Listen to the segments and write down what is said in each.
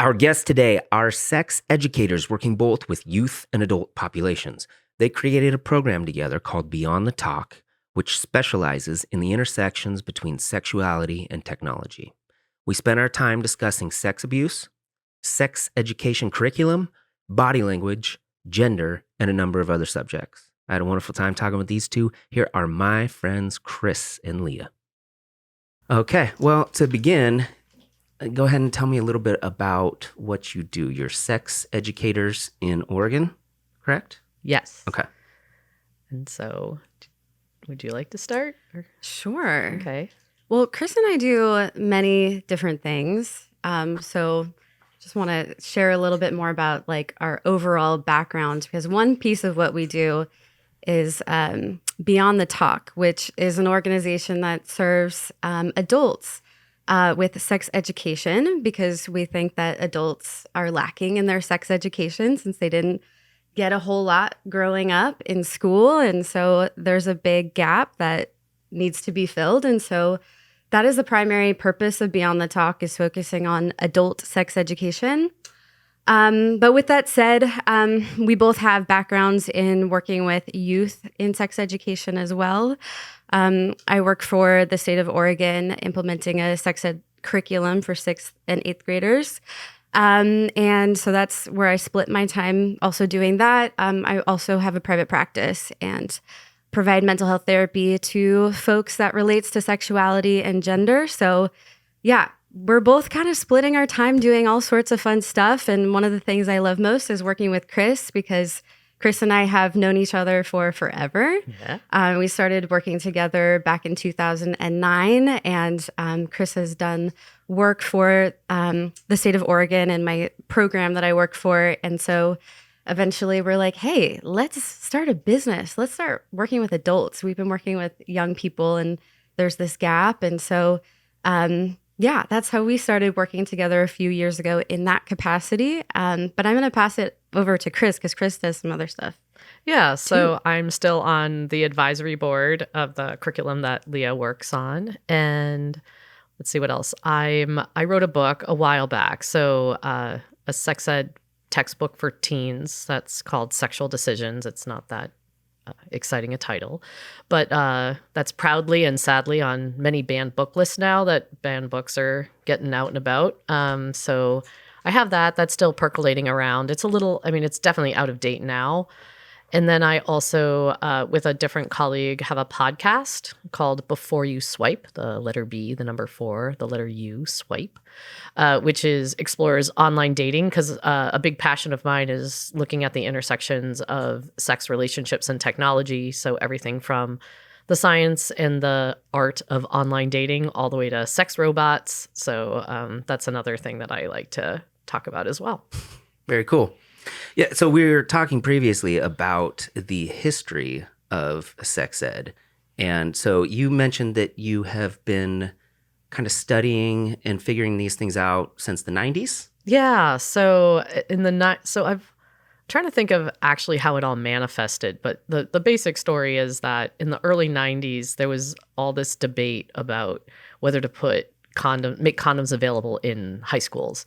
Our guests today are sex educators working both with youth and adult populations. They created a program together called Beyond the Talk, which specializes in the intersections between sexuality and technology. We spent our time discussing sex abuse, sex education curriculum, body language, gender, and a number of other subjects. I had a wonderful time talking with these two. Here are my friends, Kris and Leah. Okay, well, to begin, go ahead and tell me a little bit about what you do. You're sex educators in Oregon, correct? Yes. Okay. And so, would you like to start? Sure. Okay. Well, Kris and I do many different things. So just want to share a little bit more about like our overall background, because one piece of what we do is Beyond the Talk, which is an organization that serves adults with sex education, because we think that adults are lacking in their sex education since they didn't get a whole lot growing up in school. And so there's a big gap that needs to be filled. And so that is the primary purpose of Beyond the Talk, is focusing on adult sex education. But with that said, we both have backgrounds in working with youth in sex education as well. I work for the state of Oregon, implementing a sex ed curriculum for 6th and 8th graders. And so that's where I split my time also doing that. I also have a private practice and provide mental health therapy to folks that relates to sexuality and gender. So yeah, we're both kind of splitting our time doing all sorts of fun stuff. And one of the things I love most is working with Kris, because Kris and I have known each other for forever. Yeah. We started working together back in 2009, and Kris has done work for the state of Oregon and my program that I work for. And so eventually we're like, hey, let's start a business. Let's start working with adults. We've been working with young people and there's this gap. And so, yeah, that's how we started working together a few years ago in that capacity. But I'm going to pass it over to Kris, because Kris does some other stuff. Yeah. So I'm still on the advisory board of the curriculum that Leah works on. And let's see what else. I wrote a book a while back. So a sex ed textbook for teens that's called Sexual Decisions. It's not that exciting a title, but that's proudly and sadly on many banned book lists now that banned books are getting out and about. So I have that's still percolating around. It's it's definitely out of date now. And then I also, with a different colleague, have a podcast called Before You Swipe, the letter B, the number 4, the letter U, swipe, which explores online dating, because a big passion of mine is looking at the intersections of sex, relationships, and technology. So everything from the science and the art of online dating all the way to sex robots. So that's another thing that I like to talk about as well. Very cool. Yeah, so we were talking previously about the history of sex ed. And so you mentioned that you have been kind of studying and figuring these things out since the 90s? Yeah, so I'm trying to think of actually how it all manifested, but the basic story is that in the early 90s there was all this debate about whether to make condoms available in high schools.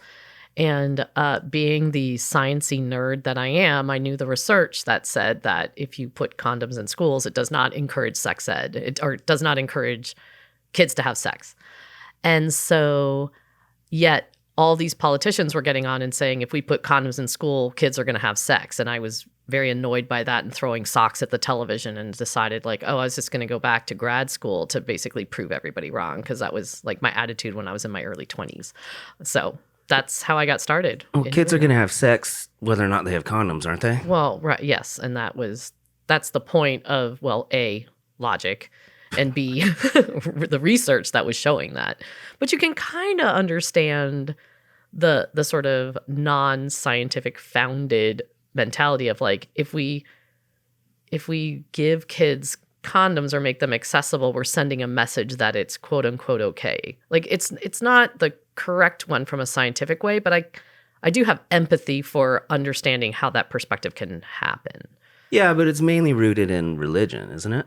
And being the sciencey nerd that I am, I knew the research that said that if you put condoms in schools, it does not encourage sex ed, or it does not encourage kids to have sex. And so, yet all these politicians were getting on and saying, if we put condoms in school, kids are going to have sex. And I was very annoyed by that and throwing socks at the television, and decided I was just going to go back to grad school to basically prove everybody wrong, because that was like my attitude when I was in my early 20s. So that's how I got started. Well, kids are going to have sex whether or not they have condoms, aren't they? Well, right, yes. And that's the point of, well, A, logic, and B, the research that was showing that. But you can kind of understand the sort of non-scientific founded mentality of like, if we give kids condoms or make them accessible, we're sending a message that it's quote unquote okay. Like it's not the correct one from a scientific way, but I do have empathy for understanding how that perspective can happen. Yeah, but it's mainly rooted in religion, isn't it?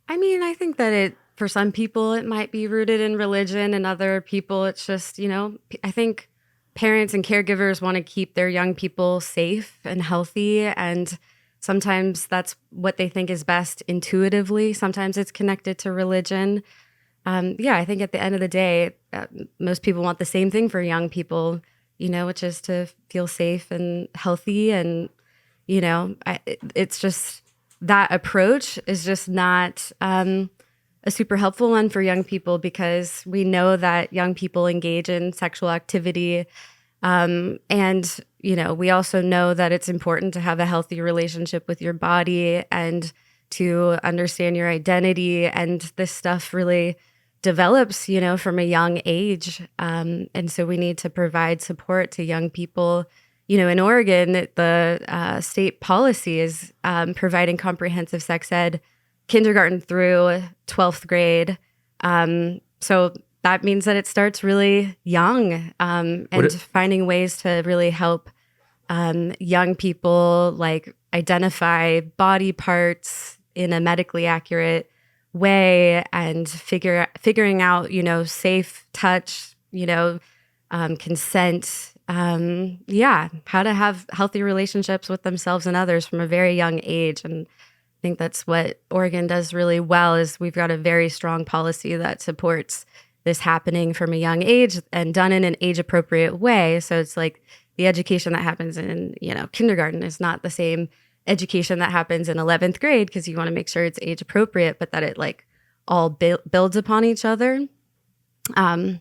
I mean, I think that for some people, it might be rooted in religion, and other people, it's just, I think parents and caregivers want to keep their young people safe and healthy. And sometimes that's what they think is best intuitively. Sometimes it's connected to religion. I think at the end of the day, most people want the same thing for young people, which is to feel safe and healthy. And, it's just that approach is just not a super helpful one for young people, because we know that young people engage in sexual activity. And, we also know that it's important to have a healthy relationship with your body and to understand your identity. And this stuff really develops, from a young age. And so we need to provide support to young people. In Oregon, the state policy is providing comprehensive sex ed kindergarten through 12th grade. So that means that it starts really young, and finding ways to really help young people like identify body parts in a medically accurate way, and figuring out, safe touch, consent, how to have healthy relationships with themselves and others from a very young age. And I think that's what Oregon does really well, is we've got a very strong policy that supports this happening from a young age and done in an age appropriate way. So it's like the education that happens in, kindergarten is not the same education that happens in 11th grade, because you want to make sure it's age appropriate, but that it like all builds upon each other. I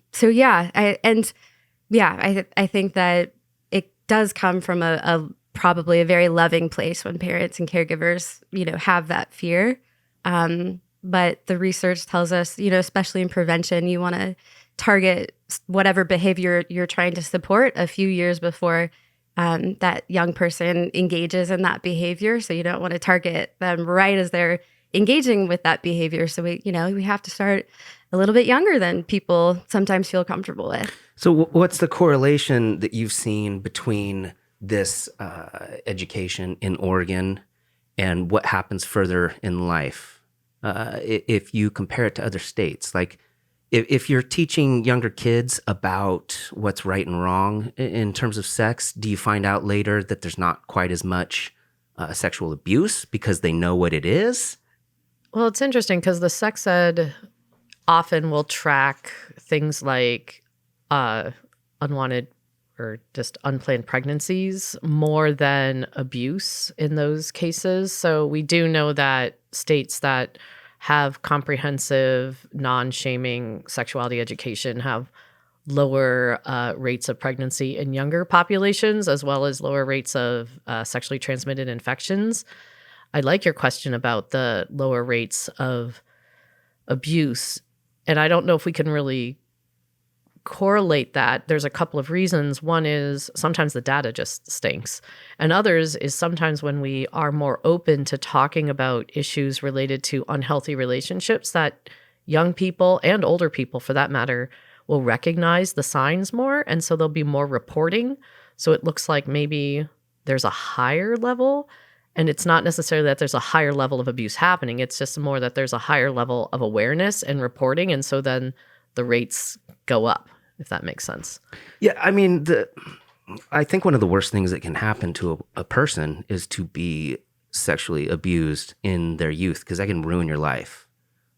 think that it does come from a probably a very loving place when parents and caregivers, have that fear. But the research tells us, especially in prevention, you want to target whatever behavior you're trying to support a few years before that young person engages in that behavior. So you don't want to target them right as they're engaging with that behavior. So we have to start a little bit younger than people sometimes feel comfortable with. So what's the correlation that you've seen between this education in Oregon and what happens further in life? If you compare it to other states, like if you're teaching younger kids about what's right and wrong in terms of sex, do you find out later that there's not quite as much sexual abuse because they know what it is? Well, it's interesting because the sex ed often will track things like unwanted or just unplanned pregnancies more than abuse in those cases. So we do know that states that have comprehensive, non-shaming sexuality education have lower rates of pregnancy in younger populations, as well as lower rates of sexually transmitted infections. I like your question about the lower rates of abuse. And I don't know if we can really correlate that. There's a couple of reasons. One is sometimes the data just stinks. And others is sometimes when we are more open to talking about issues related to unhealthy relationships, that young people and older people, for that matter, will recognize the signs more. And so there'll be more reporting. So it looks like maybe there's a higher level. And it's not necessarily that there's a higher level of abuse happening. It's just more that there's a higher level of awareness and reporting. And so then the rates go up, if that makes sense. Yeah, I mean, I think one of the worst things that can happen to a person is to be sexually abused in their youth, because that can ruin your life.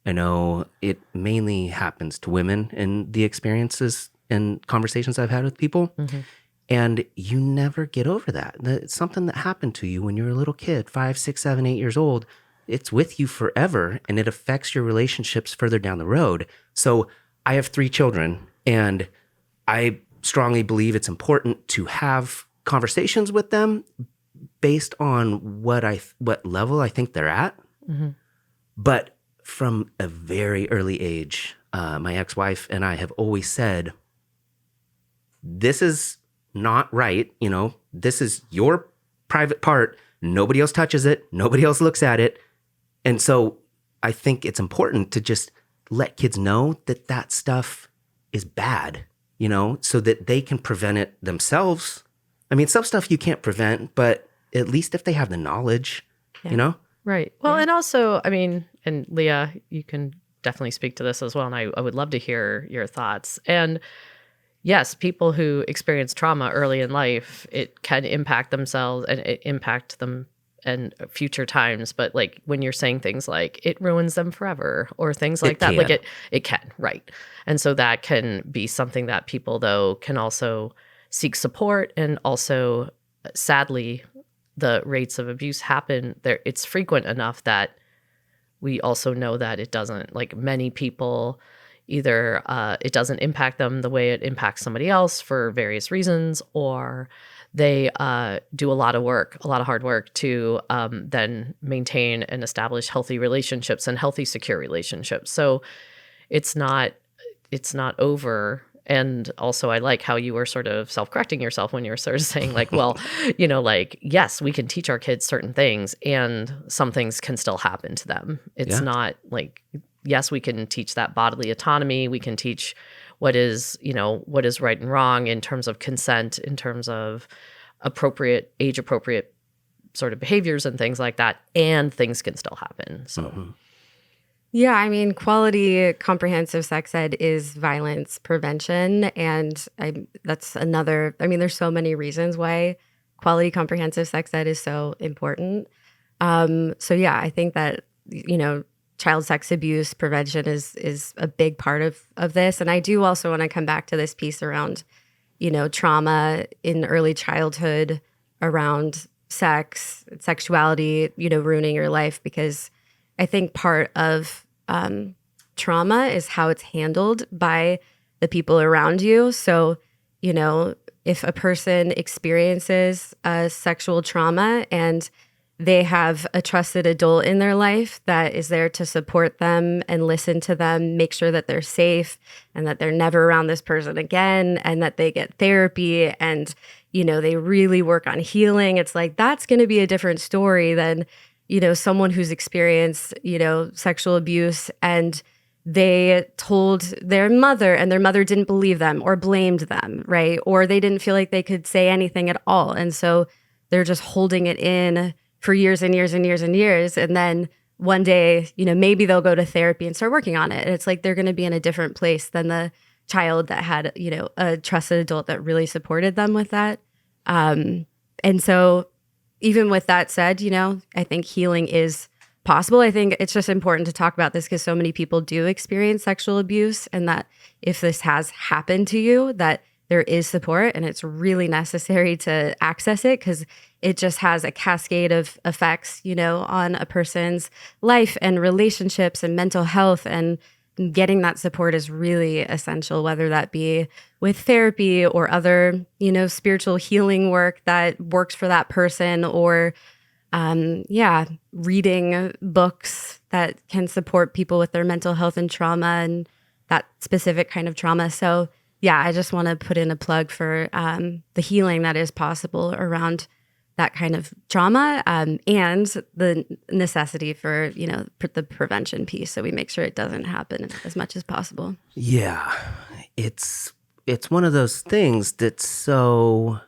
I know it mainly happens to women in the experiences and conversations I've had with people. Mm-hmm. And you never get over that. It's something that happened to you when you were a little kid, 5, 6, 7, 8 years old. It's with you forever, and it affects your relationships further down the road. So I have 3 children, and I strongly believe it's important to have conversations with them based on what level I think they're at. Mm-hmm. But from a very early age, my ex-wife and I have always said, this is not right. This is your private part. Nobody else touches it. Nobody else looks at it. And so I think it's important to just let kids know that stuff is bad, so that they can prevent it themselves. I mean, some stuff you can't prevent, but at least if they have the knowledge, Right. Well, yeah. And also, I mean, and Leah, you can definitely speak to this as well. And I would love to hear your thoughts. And yes, people who experience trauma early in life, it can impact themselves and it impact them and future times. But like when you're saying things like it ruins them forever or things like that, like it can, right? And so that can be something that people though can also seek support. And also sadly, the rates of abuse happen there. It's frequent enough that we also know that it doesn't, like many people, either it doesn't impact them the way it impacts somebody else for various reasons, or they do a lot of hard work to then maintain and establish healthy relationships and healthy, secure relationships. So it's not over. And also, I like how you were sort of self-correcting yourself when you were sort of saying like, well, like, yes, we can teach our kids certain things and some things can still happen to them. It's not like, yes, we can teach that bodily autonomy. We can teach what is right and wrong in terms of consent, in terms of age-appropriate sort of behaviors and things like that. And things can still happen. So. Mm-hmm. Yeah, I mean, quality comprehensive sex ed is violence prevention. And that's another, there's so many reasons why quality comprehensive sex ed is so important. So yeah, I think that, child sex abuse prevention is a big part of this. And I do also want to come back to this piece around, trauma in early childhood around sex, sexuality, ruining your life, because I think part of trauma is how it's handled by the people around you. So, if a person experiences a sexual trauma and they have a trusted adult in their life that is there to support them and listen to them, make sure that they're safe and that they're never around this person again, and that they get therapy and, they really work on healing, it's like that's going to be a different story than someone who's experienced, sexual abuse and they told their mother and their mother didn't believe them or blamed them, right? Or they didn't feel like they could say anything at all. And so they're just holding it in for years and years and years and years. And then one day, maybe they'll go to therapy and start working on it. And it's like they're going to be in a different place than the child that had, a trusted adult that really supported them with that. And so even with that said, I think healing is possible. I think it's just important to talk about this because so many people do experience sexual abuse, and that if this has happened to you, that there is support and it's really necessary to access it because it just has a cascade of effects, on a person's life and relationships and mental health, and getting that support is really essential, whether that be with therapy or other, spiritual healing work that works for that person, or, reading books that can support people with their mental health and trauma and that specific kind of trauma. So, yeah, I just want to put in a plug for the healing that is possible around that kind of trauma, and the necessity for, the prevention piece. So we make sure it doesn't happen as much as possible. Yeah, it's one of those things that's so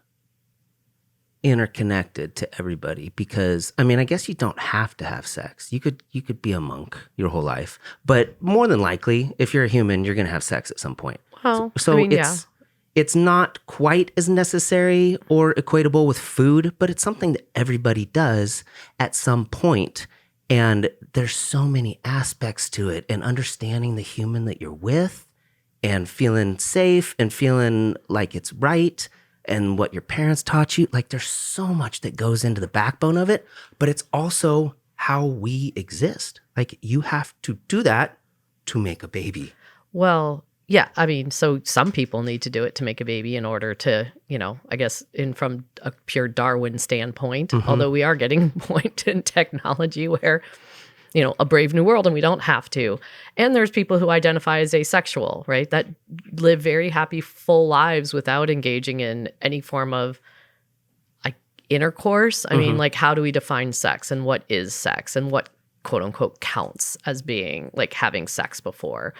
interconnected to everybody because, I guess you don't have to have sex. You could be a monk your whole life, but more than likely, if you're a human, you're going to have sex at some point. Well, It's not quite as necessary or equatable with food, but it's something that everybody does at some point. And there's so many aspects to it, and understanding the human that you're with and feeling safe and feeling like it's right and what your parents taught you. Like there's so much that goes into the backbone of it, but it's also how we exist. Like you have to do that to make a baby. Well, yeah, so some people need to do it to make a baby in order to, I guess from a pure Darwin standpoint, although we are getting a point in technology where, a brave new world and we don't have to. And there's people who identify as asexual, right? That live very happy, full lives without engaging in any form of like intercourse. How do we define sex and what is sex and what quote unquote counts as being like having sex before?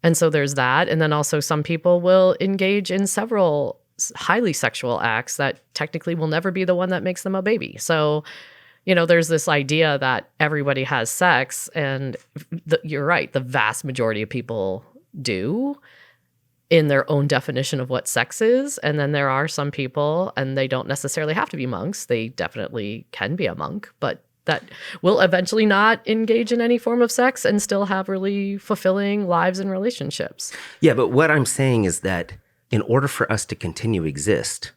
And so there's that. And then also some people will engage in several highly sexual acts that technically will never be the one that makes them a baby. So there's this idea that everybody has sex, and you're right, the vast majority of people do in their own definition of what sex is. And then there are some people, and they don't necessarily have to be monks. They definitely can be a monk, but that will eventually not engage in any form of sex and still have really fulfilling lives and relationships. Yeah, but what I'm saying is that in order for us to continue to exist,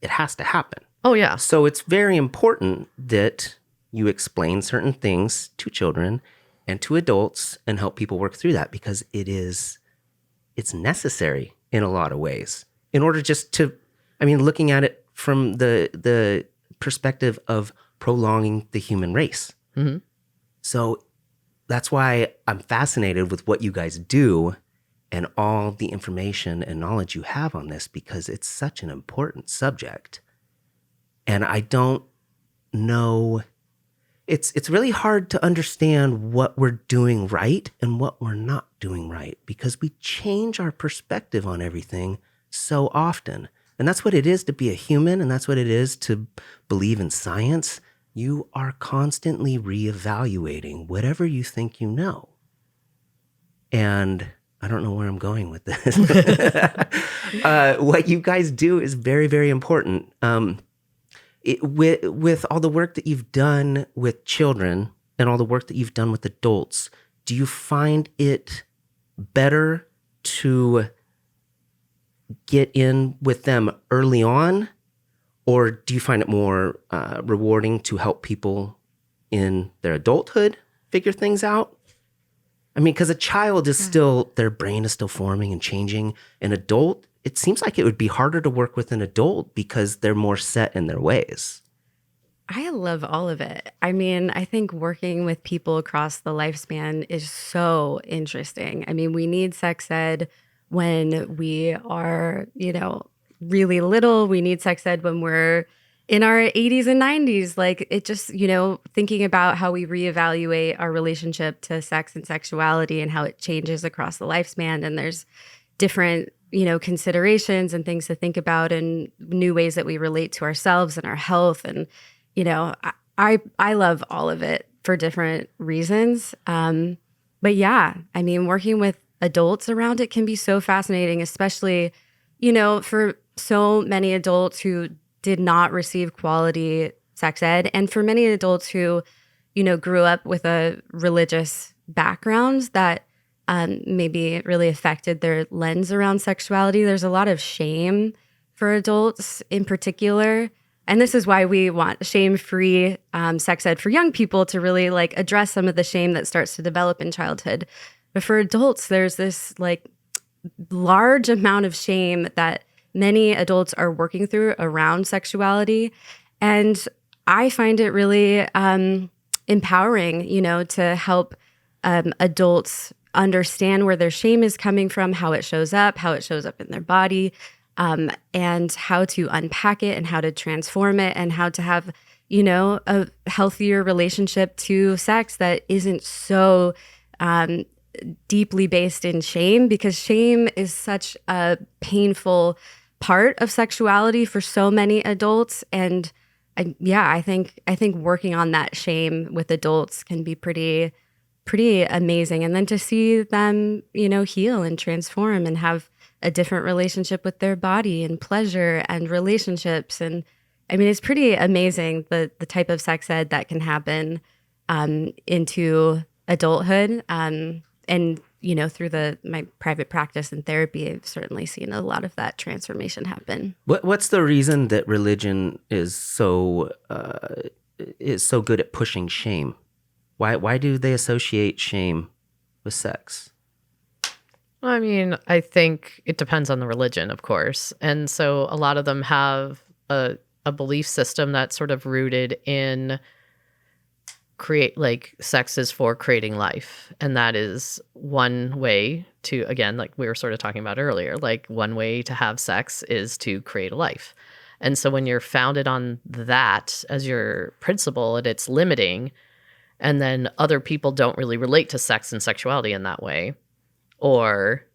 it has to happen. Oh, yeah. So it's very important that you explain certain things to children and to adults and help people work through that, because it's necessary in a lot of ways in order just to, looking at it from the perspective of prolonging the human race. Mm-hmm. So that's why I'm fascinated with what you guys do and all the information and knowledge you have on this, because it's such an important subject. And I don't know, it's really hard to understand what we're doing right and what we're not doing right, because we change our perspective on everything so often. And that's what it is to be a human, and that's what it is to believe in science. You are constantly reevaluating whatever you think you know. And I don't know where I'm going with this. What you guys do is very, very important. With all the work that you've done with children and all the work that you've done with adults, do you find it better to get in with them early on? Or do you find it more rewarding to help people in their adulthood figure things out? Because a child is still, their brain is still forming and changing. An adult, it seems like it would be harder to work with an adult because they're more set in their ways. I love all of it. I think working with people across the lifespan is so interesting. We need sex ed when we are, really little. We need sex ed when we're in our 80s and 90s. Like, it just, thinking about how we reevaluate our relationship to sex and sexuality and how it changes across the lifespan. And there's different, considerations and things to think about, and new ways that we relate to ourselves and our health. And, I love all of it for different reasons. But yeah, working with adults around it can be so fascinating, especially, for so many adults who did not receive quality sex ed, and for many adults who, grew up with a religious background that maybe really affected their lens around sexuality. There's a lot of shame for adults in particular. And this is why we want shame-free sex ed for young people, to really address some of the shame that starts to develop in childhood. But for adults, there's this large amount of shame that many adults are working through around sexuality. And I find it really empowering, to help adults understand where their shame is coming from, how it shows up in their body, and how to unpack it and how to transform it, and how to have, a healthier relationship to sex that isn't so deeply based in shame, because shame is such a painful part of sexuality for so many adults. And I think working on that shame with adults can be pretty amazing. And then to see them, heal and transform and have a different relationship with their body and pleasure and relationships. And it's pretty amazing the type of sex ed that can happen into adulthood. And, through my private practice and therapy, I've certainly seen a lot of that transformation happen. What's the reason that religion is so good at pushing shame? Why do they associate shame with sex? I think it depends on the religion, of course. And so a lot of them have a belief system that's sort of rooted in sex is for creating life. And that is one way to, again, like we were sort of talking about earlier, one way to have sex is to create a life. And so when you're founded on that as your principle and it's limiting, and then other people don't really relate to sex and sexuality in that way, or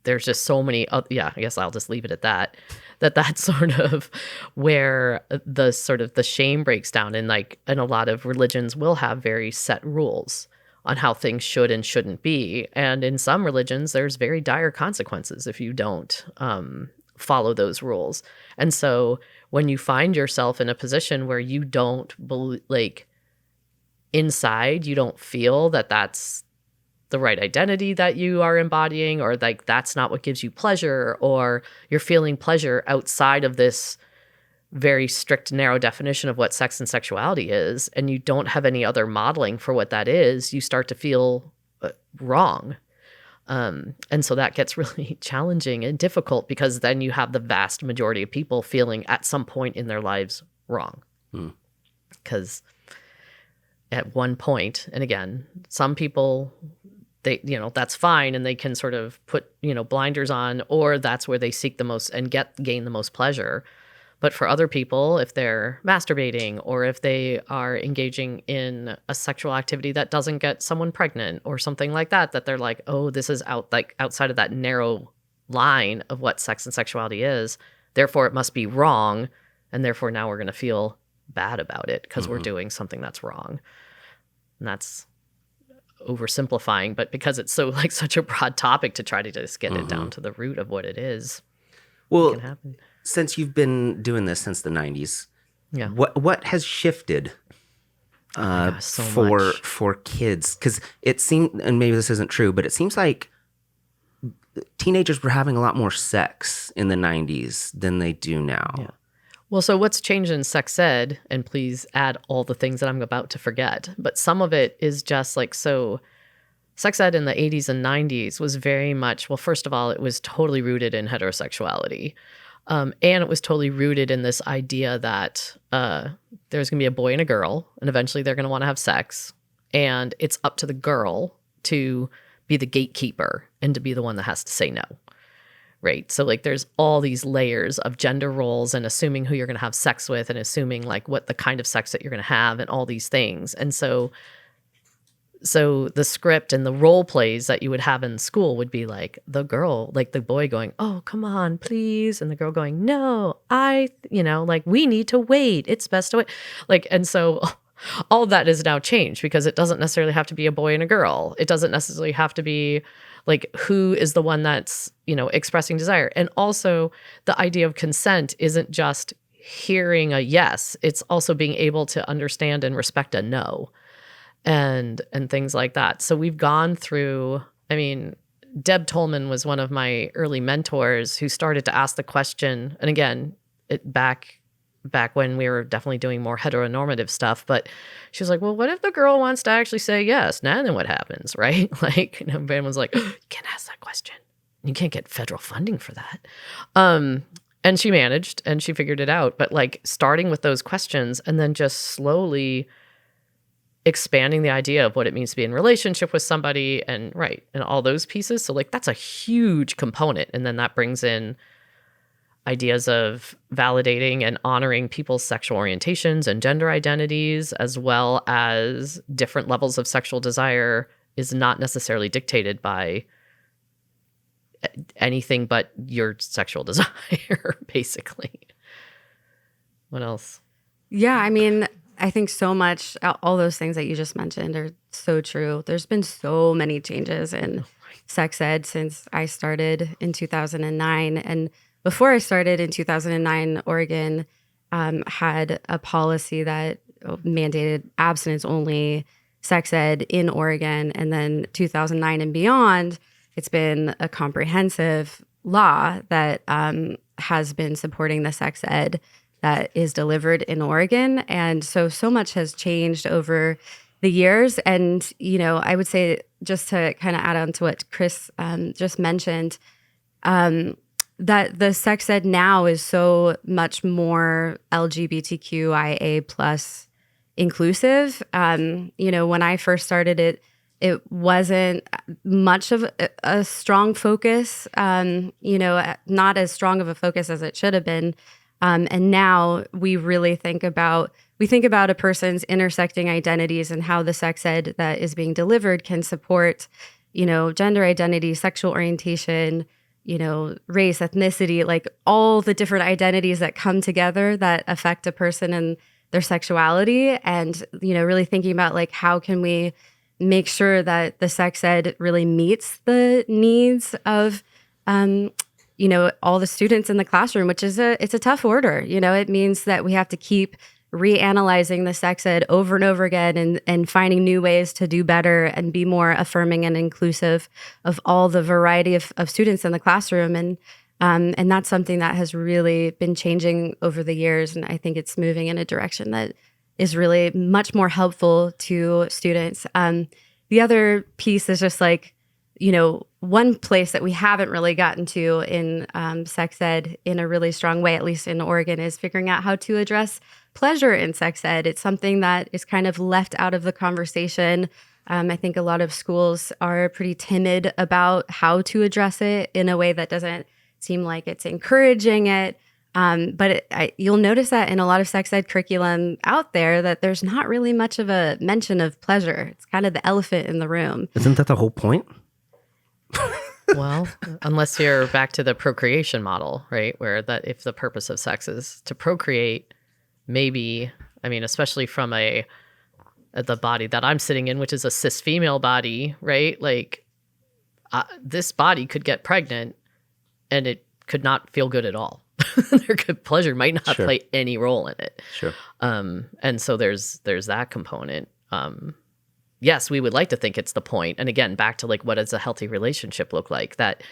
there's just so many, I guess I'll just leave it at that. That's sort of where the sort of the shame breaks down. And like, and a lot of religions will have very set rules on how things should and shouldn't be. And in some religions, there's very dire consequences if you don't follow those rules. And so when you find yourself in a position where you don't like inside, you don't feel that that's the right identity that you are embodying, or like that's not what gives you pleasure, or you're feeling pleasure outside of this very strict, narrow definition of what sex and sexuality is, and you don't have any other modeling for what that is, you start to feel wrong. And so that gets really challenging and difficult, because then you have the vast majority of people feeling at some point in their lives wrong. Because at one point, and again, some people, they, that's fine, and they can sort of put, blinders on, or that's where they seek the most and gain the most pleasure. But for other people, if they're masturbating, or if they are engaging in a sexual activity that doesn't get someone pregnant or something like that, that they're like, oh, this is outside of that narrow line of what sex and sexuality is, therefore it must be wrong, and therefore now we're going to feel bad about it because we're doing something that's wrong. And that's oversimplifying, but because it's so like such a broad topic, to try to just get it down to the root of what it is. Well, can happen. Since you've been doing this since the 90s, Yeah. what has shifted for kids? Because it seemed, and maybe this isn't true, but it seems like teenagers were having a lot more sex in the 90s than they do now. Yeah. Well, so what's changed in sex ed, and please add all the things that I'm about to forget, but some of it is just like, so sex ed in the 80s and 90s was very much, well, first of all, it was totally rooted in heterosexuality. And it was totally rooted in this idea that there's going to be a boy and a girl, and eventually they're going to want to have sex. And it's up to the girl to be the gatekeeper and to be the one that has to say no. Right. So like there's all these layers of gender roles, and assuming who you're going to have sex with, and assuming like what the kind of sex that you're going to have, and all these things. And so the script and the role plays that you would have in school would be like the girl, like the boy going, oh, come on, please. And the girl going, no, like we need to wait. It's best to wait. Like, and so all of that is now changed, because it doesn't necessarily have to be a boy and a girl. It doesn't necessarily have to be like who is the one that's, expressing desire. And also the idea of consent isn't just hearing a yes. It's also being able to understand and respect a no. And things like that. So we've gone through, Deb Tolman was one of my early mentors who started to ask the question, and again, back when we were definitely doing more heteronormative stuff, but she was like, well, what if the girl wants to actually say yes? Now then what happens, right? Like, everyone was like, you can't ask that question. You can't get federal funding for that. And she managed, and she figured it out. But like starting with those questions, and then just slowly expanding the idea of what it means to be in relationship with somebody, and all those pieces. So like that's a huge component. And then that brings in ideas of validating and honoring people's sexual orientations and gender identities, as well as different levels of sexual desire is not necessarily dictated by anything but your sexual desire, basically. What else? Yeah, I think so much, all those things that you just mentioned are so true. There's been so many changes in sex ed since I started in 2009. And before I started in 2009, Oregon had a policy that mandated abstinence-only sex ed in Oregon. And then 2009 and beyond, it's been a comprehensive law that has been supporting the sex ed that is delivered in Oregon. And so much has changed over the years. And, I would say, just to kind of add on to what Kris just mentioned, that the sex ed now is so much more LGBTQIA plus inclusive. When I first started it wasn't much of a strong focus, not as strong of a focus as it should have been. And now we really think about a person's intersecting identities and how the sex ed that is being delivered can support, gender identity, sexual orientation, race, ethnicity, like all the different identities that come together that affect a person and their sexuality. And, really thinking about like, how can we make sure that the sex ed really meets the needs of, all the students in the classroom, which is it's a tough order. It means that we have to keep reanalyzing the sex ed over and over again and finding new ways to do better and be more affirming and inclusive of all the variety of students in the classroom. And that's something that has really been changing over the years. And I think it's moving in a direction that is really much more helpful to students. The other piece is just like, one place that we haven't really gotten to in sex ed in a really strong way, at least in Oregon, is figuring out how to address pleasure in sex ed. It's something that is kind of left out of the conversation. I think a lot of schools are pretty timid about how to address it in a way that doesn't seem like it's encouraging it. But you'll notice that in a lot of sex ed curriculum out there that there's not really much of a mention of pleasure. It's kind of the elephant in the room. Isn't that the whole point? Well, unless you're back to the procreation model, right? Where that if the purpose of sex is to procreate, maybe, especially from the body that I'm sitting in, which is a cis female body, right? Like this body could get pregnant and it could not feel good at all. Pleasure might not Sure. play any role in it. Sure. And so there's that component. Yes, we would like to think it's the point. And again, back to like, what does a healthy relationship look like? That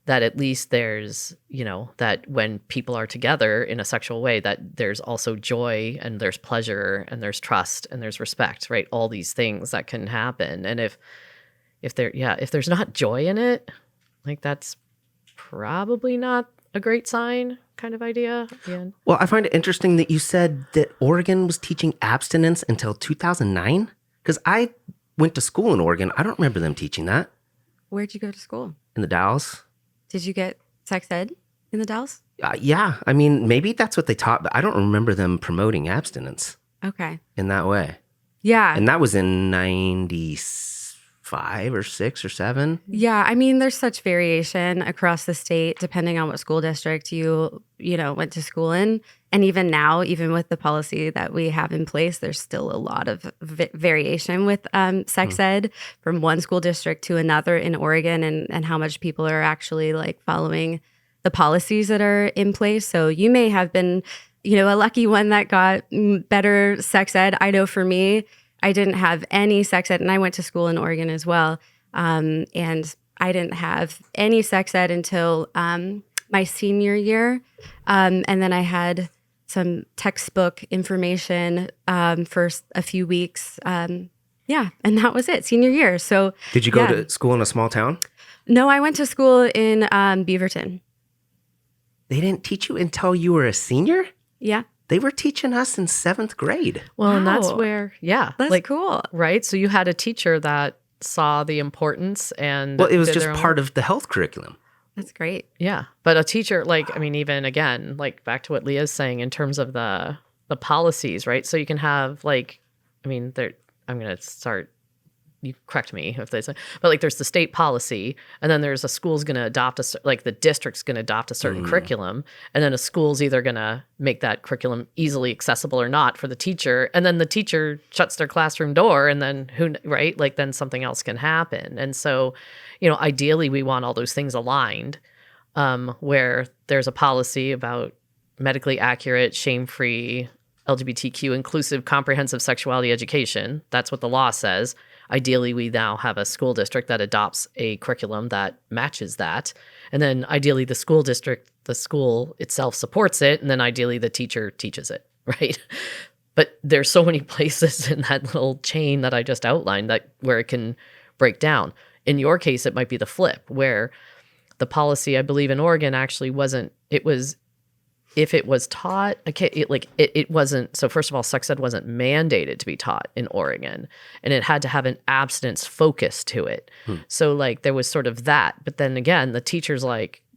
at least there's, that when people are together in a sexual way, that there's also joy and there's pleasure and there's trust and there's respect, right? All these things that can happen. And if there's not joy in it, like that's probably not a great sign kind of idea. Yeah. Well, I find it interesting that you said that Oregon was teaching abstinence until 2009. Because I went to school in Oregon. I don't remember them teaching that. Where'd you go to school? In the Dalles. Did you get sex ed in the Dalles? Yeah. Maybe that's what they taught, but I don't remember them promoting abstinence Okay. in that way. Yeah. And that was in 95 or 6 or 7. Yeah, there's such variation across the state depending on what school district you went to school in. And even now, even with the policy that we have in place, there's still a lot of variation with sex ed from one school district to another in Oregon and how much people are actually like following the policies that are in place. So you may have been, a lucky one that got better sex ed. I know for me, I didn't have any sex ed, and I went to school in Oregon as well. And I didn't have any sex ed until my senior year. And then I had some textbook information for a few weeks. And that was it, senior year. So Did you go to school in a small town? No, I went to school in Beaverton. They didn't teach you until you were a senior? Yeah. They were teaching us in 7th grade. Well, and that's Wow. where, That's cool. right? So you had a teacher that saw the importance and Well, it was did just their own part work. of the health curriculum. That's great. Yeah. But a teacher, even again, like back to what Leah's saying in terms of the policies, right? So you can have I'm going to start, you correct me if they say, but there's the state policy, and then there's a school's going to adopt the district's going to adopt a certain curriculum, and then a school's either going to make that curriculum easily accessible or not for the teacher, and then the teacher shuts their classroom door, and then then something else can happen. And so, ideally we want all those things aligned, where there's a policy about medically accurate, shame-free, LGBTQ inclusive, comprehensive sexuality education. That's what the law says. Ideally, we now have a school district that adopts a curriculum that matches that. And then ideally the school itself supports it. And then ideally the teacher teaches it, right? But there's so many places in that little chain that I just outlined where it can break down. In your case, it might be the flip, where the policy, I believe in Oregon, actually if it was taught, it wasn't. So first of all, sex ed wasn't mandated to be taught in Oregon, and it had to have an abstinence focus to it. So there was sort of that. But then again, the teacher's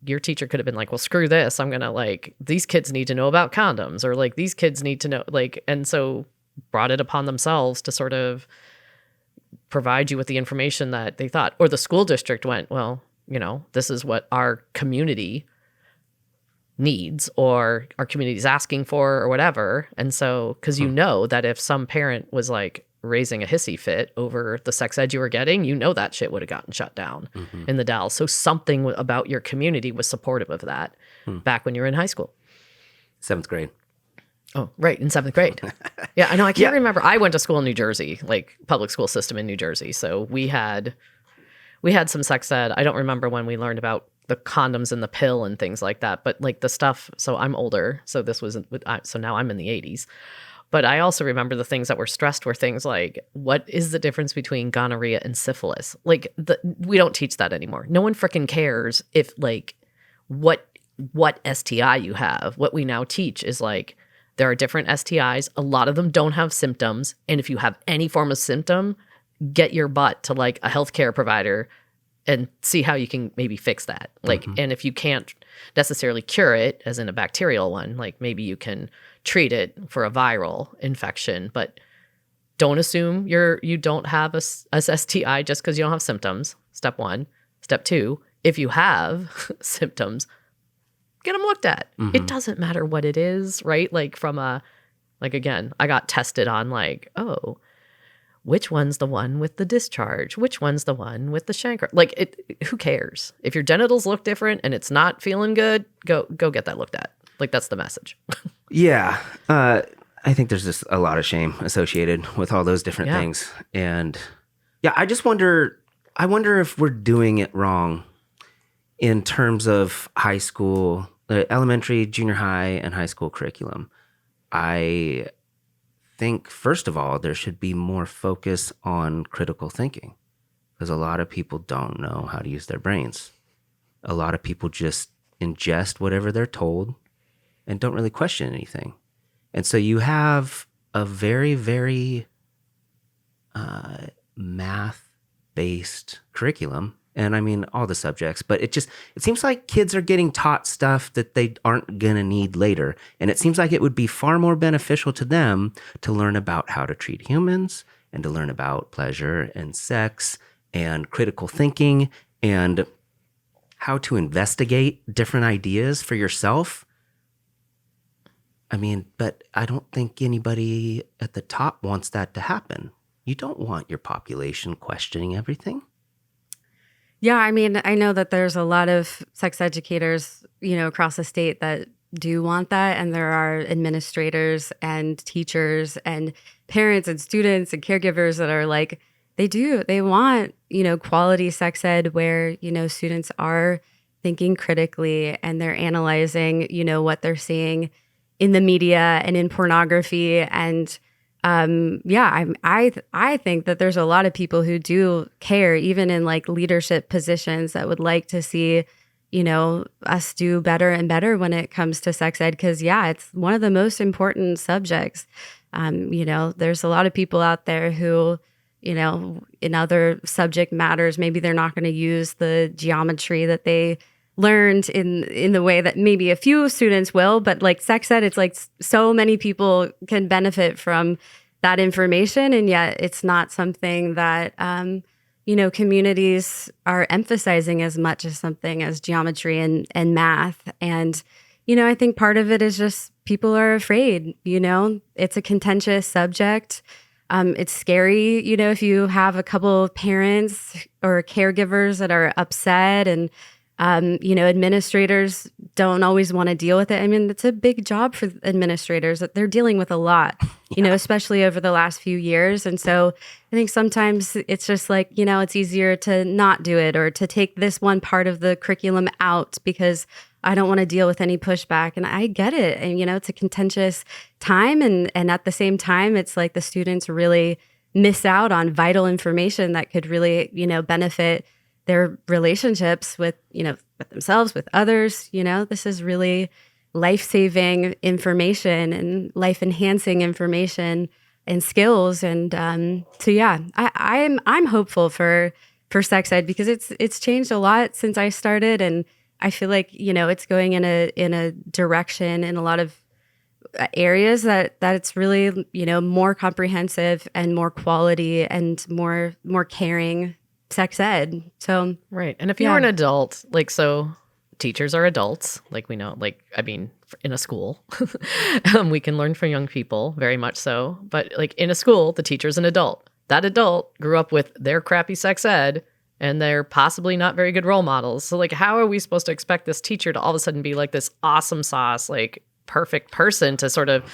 your teacher could have been well, screw this. I'm going to these kids need to know about condoms, or these kids need to know, and so brought it upon themselves to sort of provide you with the information that they thought. Or the school district went, well, this is what our community needs or our community is asking for or whatever. And so, because that if some parent was like raising a hissy fit over the sex ed you were getting, that shit would have gotten shut down in the Dells. So something about your community was supportive of that back when you were in high school. 7th grade. Oh, right. In 7th grade. Yeah, I know. I can't remember. I went to school in New Jersey, like public school system in New Jersey. So we had some sex ed. I don't remember when we learned about the condoms and the pill and things like that. But like the stuff, so I'm older. So so now I'm in the 80s. But I also remember the things that were stressed were things like, what is the difference between gonorrhea and syphilis? Like we don't teach that anymore. No one freaking cares if like what STI you have. What we now teach is like, there are different STIs. A lot of them don't have symptoms. And if you have any form of symptom, get your butt to like a healthcare provider and see how you can maybe fix that. Like, and if you can't necessarily cure it, as in a bacterial one, like maybe you can treat it for a viral infection, but don't assume you don't have a STI just because you don't have symptoms. Step 1. Step 2, if you have symptoms, get them looked at. It doesn't matter what it is, right? Like again, I got tested on like, oh, which one's the one with the discharge? Which one's the one with the chancre? Like, who cares? If your genitals look different and it's not feeling good, go get that looked at. Like, that's the message. Yeah. I think there's just a lot of shame associated with all those different things. And yeah, I wonder if we're doing it wrong in terms of high school, elementary, junior high, and high school curriculum. I think, first of all, there should be more focus on critical thinking because a lot of people don't know how to use their brains. A lot of people just ingest whatever they're told and don't really question anything. And so you have a very, very math-based curriculum. And I mean, all the subjects, but it seems like kids are getting taught stuff that they aren't going to need later. And it seems like it would be far more beneficial to them to learn about how to treat humans and to learn about pleasure and sex and critical thinking and how to investigate different ideas for yourself. I mean, but I don't think anybody at the top wants that to happen. You don't want your population questioning everything. Yeah, I mean, I know that there's a lot of sex educators, across the state that do want that. And there are administrators and teachers and parents and students and caregivers that are like, they want, quality sex ed where, students are thinking critically and they're analyzing, what they're seeing in the media and in pornography. And I think that there's a lot of people who do care, even in like leadership positions, that would like to see, us do better and better when it comes to sex ed. Because it's one of the most important subjects. There's a lot of people out there who, in other subject matters, maybe they're not going to use the geometry that they learned in the way that maybe a few students will, but like sex ed, it's like so many people can benefit from that information, and yet it's not something that communities are emphasizing as much as something as geometry and math. And I think part of it is just people are afraid. It's a contentious subject. It's scary, if you have a couple of parents or caregivers that are upset and administrators don't always want to deal with it. I mean, it's a big job for administrators that they're dealing with a lot, especially over the last few years. And so I think sometimes it's just like, it's easier to not do it or to take this one part of the curriculum out because I don't want to deal with any pushback. And I get it. And, it's a contentious time. And at the same time, it's like the students really miss out on vital information that could really, benefit their relationships with themselves, with others. This is really life-saving information and life-enhancing information and skills. And I'm hopeful for sex ed because it's changed a lot since I started, and I feel like it's going in a direction in a lot of areas that it's really more comprehensive and more quality and more caring sex ed. So Right. And if you're an adult, like, so teachers are adults, like we know, like, I mean, in a school, we can learn from young people, very much so. But like in a school, the teacher's an adult. That adult grew up with their crappy sex ed and they're possibly not very good role models. So like, how are we supposed to expect this teacher to all of a sudden be like this awesome sauce, like perfect person to sort of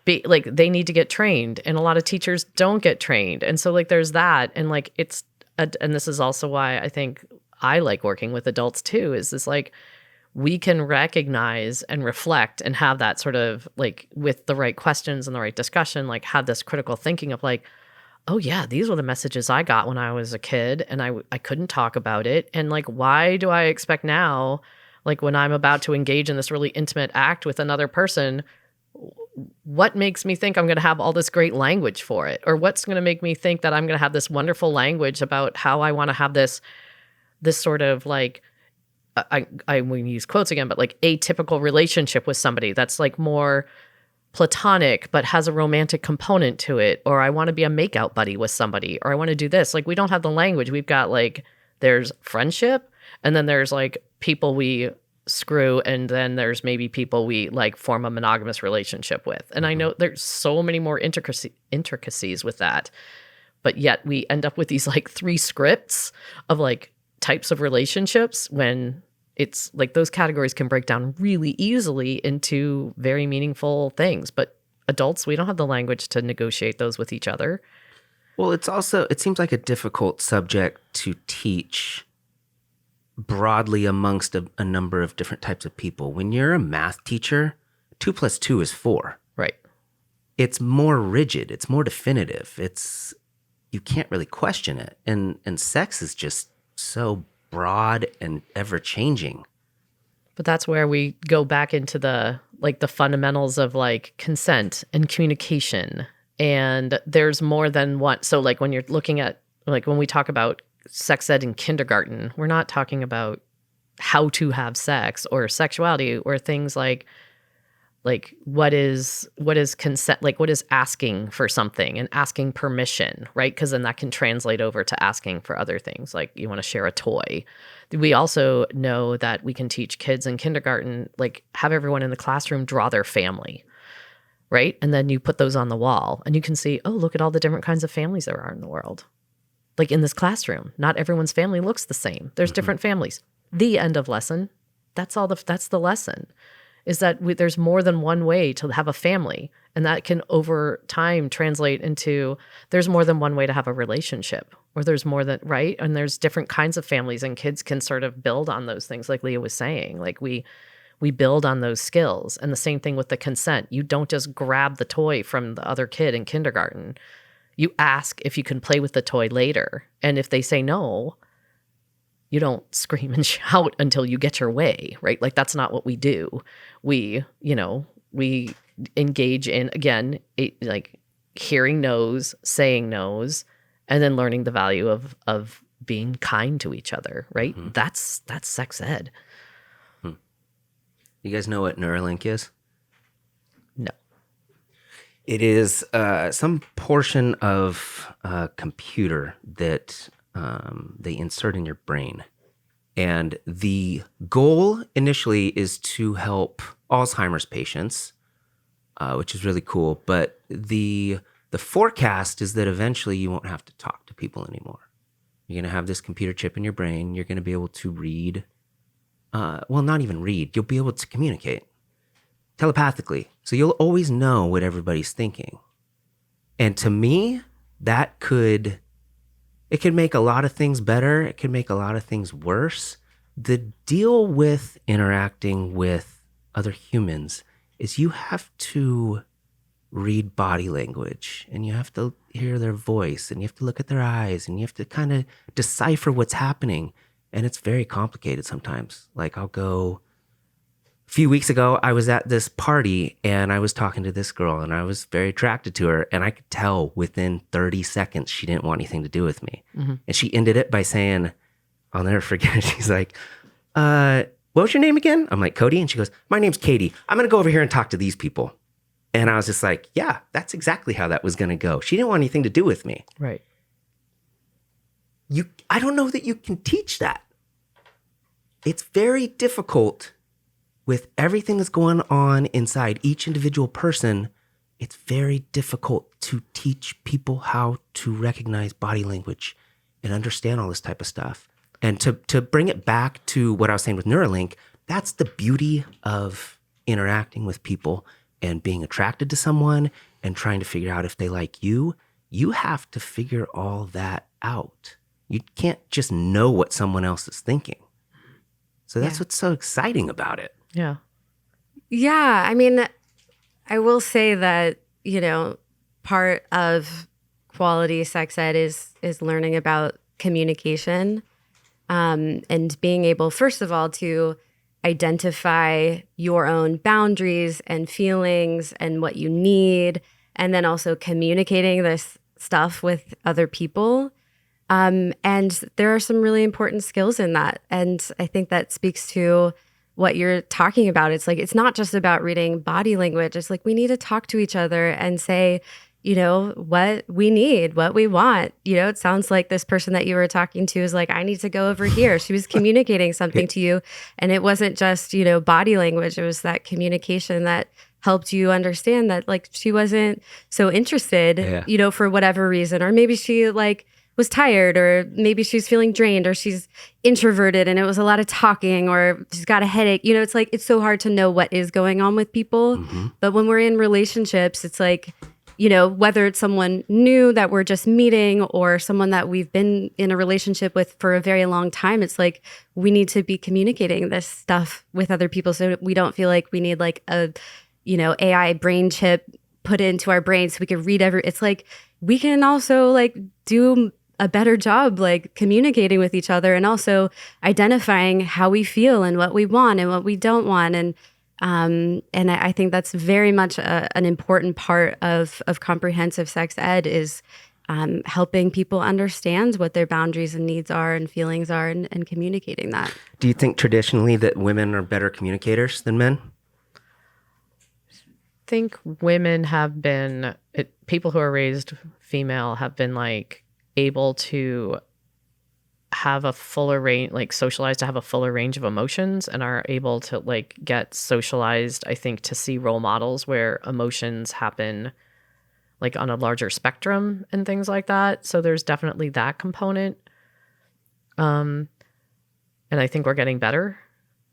be like, they need to get trained. And a lot of teachers don't get trained. And so like, there's that. And like, and this is also why I think I like working with adults too, is this like, we can recognize and reflect and have that sort of like with the right questions and the right discussion, like have this critical thinking of like, oh yeah, these were the messages I got when I was a kid and I couldn't talk about it. And like, why do I expect now, like when I'm about to engage in this really intimate act with another person, what makes me think I'm going to have all this great language for it? Or what's going to make me think that I'm going to have this wonderful language about how I want to have this sort of like, I will use quotes again, but like atypical relationship with somebody that's like more platonic, but has a romantic component to it. Or I want to be a makeout buddy with somebody, or I want to do this. Like we don't have the language. We've got like, there's friendship, and then there's like people we screw, and then there's maybe people we like form a monogamous relationship with. And I know there's so many more intricacies with that, but yet we end up with these like 3 scripts of like types of relationships, when it's like those categories can break down really easily into very meaningful things. But adults, we don't have the language to negotiate those with each other. Well, it seems like a difficult subject to teach broadly amongst a number of different types of people. When you're a math teacher, 2 + 2 is 4. Right. It's more rigid. It's more definitive. You can't really question it. And sex is just so broad and ever changing. But that's where we go back into the fundamentals of like consent and communication. And there's more than one. So like when you're looking at, like when we talk about sex ed in kindergarten, we're not talking about how to have sex or sexuality, or things like what is consent, like what is asking for something and asking permission, right? Because then that can translate over to asking for other things, like you want to share a toy. We also know that we can teach kids in kindergarten, like have everyone in the classroom draw their family, right? And then you put those on the wall and you can see, oh, look at all the different kinds of families there are in the world. Like in this classroom, not everyone's family looks the same. There's different families. The end of lesson. That's the lesson. Is that there's more than one way to have a family. And that can over time translate into there's more than one way to have a relationship, or there's more than, right? And there's different kinds of families, and kids can sort of build on those things, like Leah was saying. Like we build on those skills. And the same thing with the consent. You don't just grab the toy from the other kid in kindergarten. You ask if you can play with the toy later. And if they say no, you don't scream and shout until you get your way, right? Like that's not what we do. We engage in, again, like hearing no's, saying no's, and then learning the value of being kind to each other, right? Mm-hmm. That's sex ed. You guys know what Neuralink is? No. It is some portion of a computer that they insert in your brain. And the goal initially is to help Alzheimer's patients, which is really cool. But the forecast is that eventually you won't have to talk to people anymore. You're going to have this computer chip in your brain. You're going to be able to read. Well, not even read. You'll be able to communicate telepathically. So you'll always know what everybody's thinking. And to me, it could make a lot of things better. It could make a lot of things worse. The deal with interacting with other humans is you have to read body language, and you have to hear their voice, and you have to look at their eyes, and you have to kind of decipher what's happening. And it's very complicated sometimes. Like a few weeks ago, I was at this party and I was talking to this girl and I was very attracted to her, and I could tell within 30 seconds she didn't want anything to do with me. Mm-hmm. And she ended it by saying, I'll never forget it. She's like, what was your name again? I'm like, Cody. And she goes, my name's Katie. I'm going to go over here and talk to these people. And I was just like, yeah, that's exactly how that was going to go. She didn't want anything to do with me. Right. I don't know that you can teach that. It's very difficult with everything that's going on inside each individual person. It's very difficult to teach people how to recognize body language and understand all this type of stuff. And to bring it back to what I was saying with Neuralink, that's the beauty of interacting with people and being attracted to someone and trying to figure out if they like you. You have to figure all that out. You can't just know what someone else is thinking. So that's what's so exciting about it. Yeah. Yeah. I mean, I will say that, part of quality sex ed is learning about communication, and being able, first of all, to identify your own boundaries and feelings and what you need, and then also communicating this stuff with other people. And there are some really important skills in that. And I think that speaks to what you're talking about. It's like, it's not just about reading body language. It's like, we need to talk to each other and say, what we need, what we want. It sounds like this person that you were talking to is like, I need to go over here. She was communicating something to you. And it wasn't just, body language. It was that communication that helped you understand that like she wasn't so interested, for whatever reason. Or maybe she was tired, or maybe she's feeling drained, or she's introverted and it was a lot of talking, or she's got a headache. It's like, it's so hard to know what is going on with people. Mm-hmm. But when we're in relationships, it's like, whether it's someone new that we're just meeting or someone that we've been in a relationship with for a very long time, it's like, we need to be communicating this stuff with other people so we don't feel like we need like a, AI brain chip put into our brain so we can read it's like, we can also like do a better job like communicating with each other and also identifying how we feel and what we want and what we don't want. And I think that's very much an important part of comprehensive sex ed is helping people understand what their boundaries and needs are and feelings are and communicating that. Do you think traditionally that women are better communicators than men? I think women have been, people who are raised female have been like able to have a fuller range, like socialized to have a fuller range of emotions, and are able to like get socialized, I think, to see role models where emotions happen like on a larger spectrum and things like that. So there's definitely that component. And I think we're getting better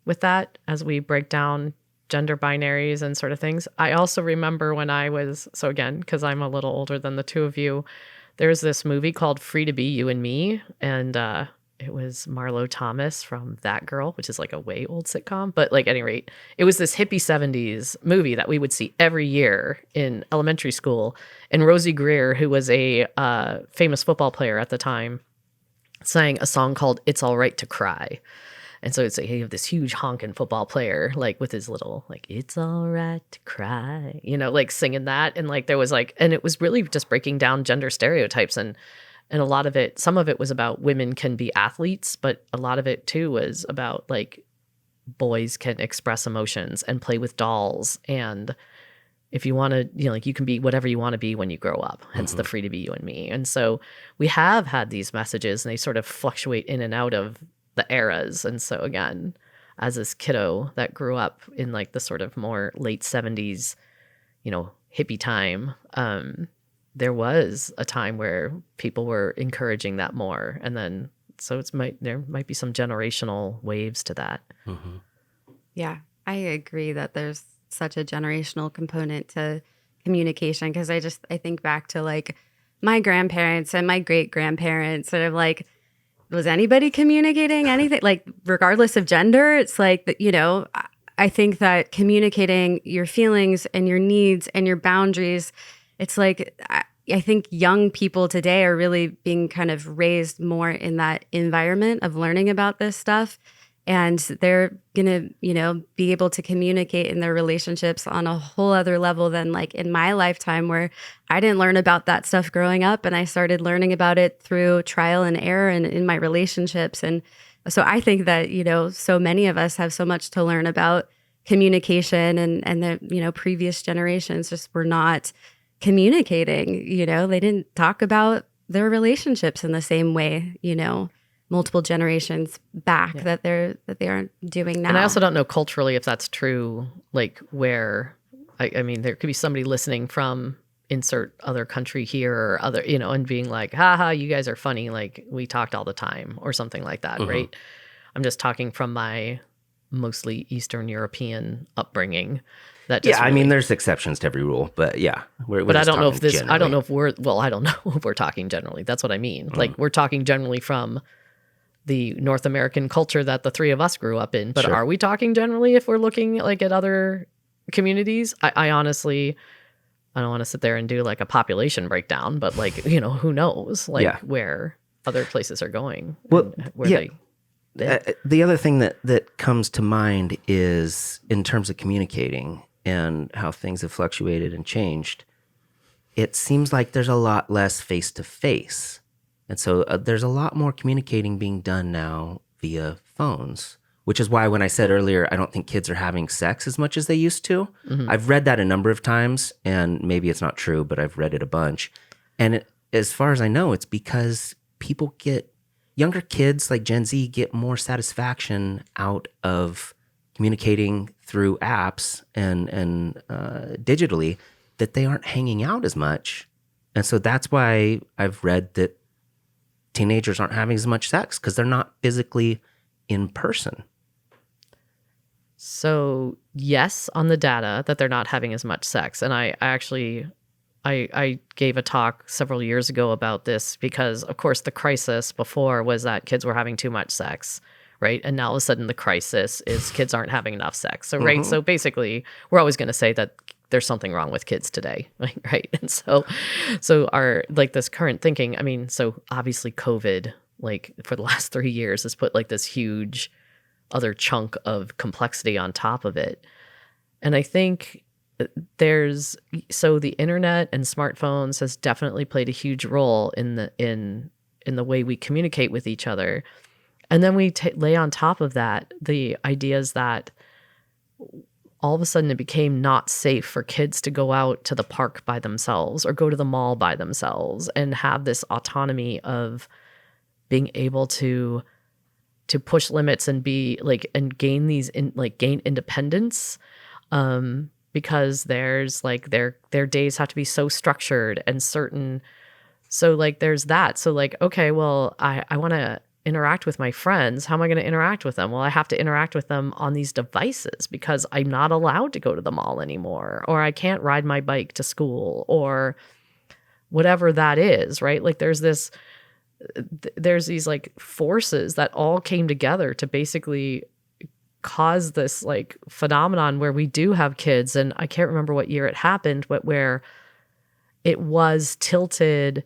with that as we break down gender binaries and sort of things. I also remember when I was, so again, because I'm a little older than the two of you, there's this movie called Free to Be You and Me, and it was Marlo Thomas from That Girl, which is like a way old sitcom. But like, at any rate, it was this hippie 70s movie that we would see every year in elementary school. And Rosie Greer, who was a famous football player at the time, sang a song called It's All Right to Cry. And so it's like, you have this huge honking football player, like with his little, like, it's all right to cry, like singing that. And like, there was like, and it was really just breaking down gender stereotypes. And a lot of it, some of it was about women can be athletes, but a lot of it too was about like boys can express emotions and play with dolls. And if you want to, like you can be whatever you want to be when you grow up, hence the Free to Be You and Me. And so we have had these messages and they sort of fluctuate in and out of the eras. And so again, as this kiddo that grew up in like the sort of more late 70s, hippie time, there was a time where people were encouraging that more. And then, so there might be some generational waves to that. Mm-hmm. Yeah, I agree that there's such a generational component to communication. Because I think back to like my grandparents and my great grandparents, and I'm like, was anybody communicating anything? Like, regardless of gender, it's like, I think that communicating your feelings and your needs and your boundaries, it's like, I think young people today are really being kind of raised more in that environment of learning about this stuff. And they're going to, be able to communicate in their relationships on a whole other level than like in my lifetime, where I didn't learn about that stuff growing up. And I started learning about it through trial and error and in my relationships. And so I think that, so many of us have so much to learn about communication, and the, previous generations just were not communicating. They didn't talk about their relationships in the same way, multiple generations back that they aren't doing now. And I also don't know culturally if that's true, like where, I mean, there could be somebody listening from insert other country here or other, and being like, haha, you guys are funny. Like we talked all the time or something like that. Right. I'm just talking from my mostly Eastern European upbringing. That just I mean, there's exceptions to every rule, but yeah. But I don't know if this, I don't know if I don't know if we're talking generally. That's what I mean. Like we're talking generally from the North American culture that the three of us grew up in. But are we talking generally if we're looking like at other communities? I honestly, I don't want to sit there and do like a population breakdown, but like, who knows where other places are going. Well, they the other thing that comes to mind is in terms of communicating and how things have fluctuated and changed, it seems like there's a lot less face-to-face. And so there's a lot more communicating being done now via phones, which is why when I said earlier, I don't think kids are having sex as much as they used to. I've read that a number of times, and maybe it's not true, but I've read it a bunch. And as far as I know, it's because younger kids like Gen Z get more satisfaction out of communicating through apps and digitally, that they aren't hanging out as much. And so that's why I've read that teenagers aren't having as much sex, because they're not physically in person. So yes, on the data that they're not having as much sex. And I actually gave a talk several years ago about this because, of course, the crisis before was that kids were having too much sex, right? And now all of a sudden the crisis is kids aren't having enough sex. So, right? So basically, we're always going to say that there's something wrong with kids today, right? And so our, like this current thinking, I mean, so obviously COVID, like for the last 3 years has put like this huge other chunk of complexity on top of it. And I think so the internet and smartphones has definitely played a huge role in the way we communicate with each other. And then we lay on top of that the ideas that all of a sudden it became not safe for kids to go out to the park by themselves or go to the mall by themselves and have this autonomy of being able to push limits and be like, and gain gain independence. Because there's like their days have to be so structured and certain. So like there's that. So like, okay, well, I want to interact with my friends. How am I going to interact with them? Well, I have to interact with them on these devices because I'm not allowed to go to the mall anymore, or I can't ride my bike to school, or whatever that is, right? Like there's these like forces that all came together to basically cause this like phenomenon where we do have kids, and I can't remember what year it happened, but where it was tilted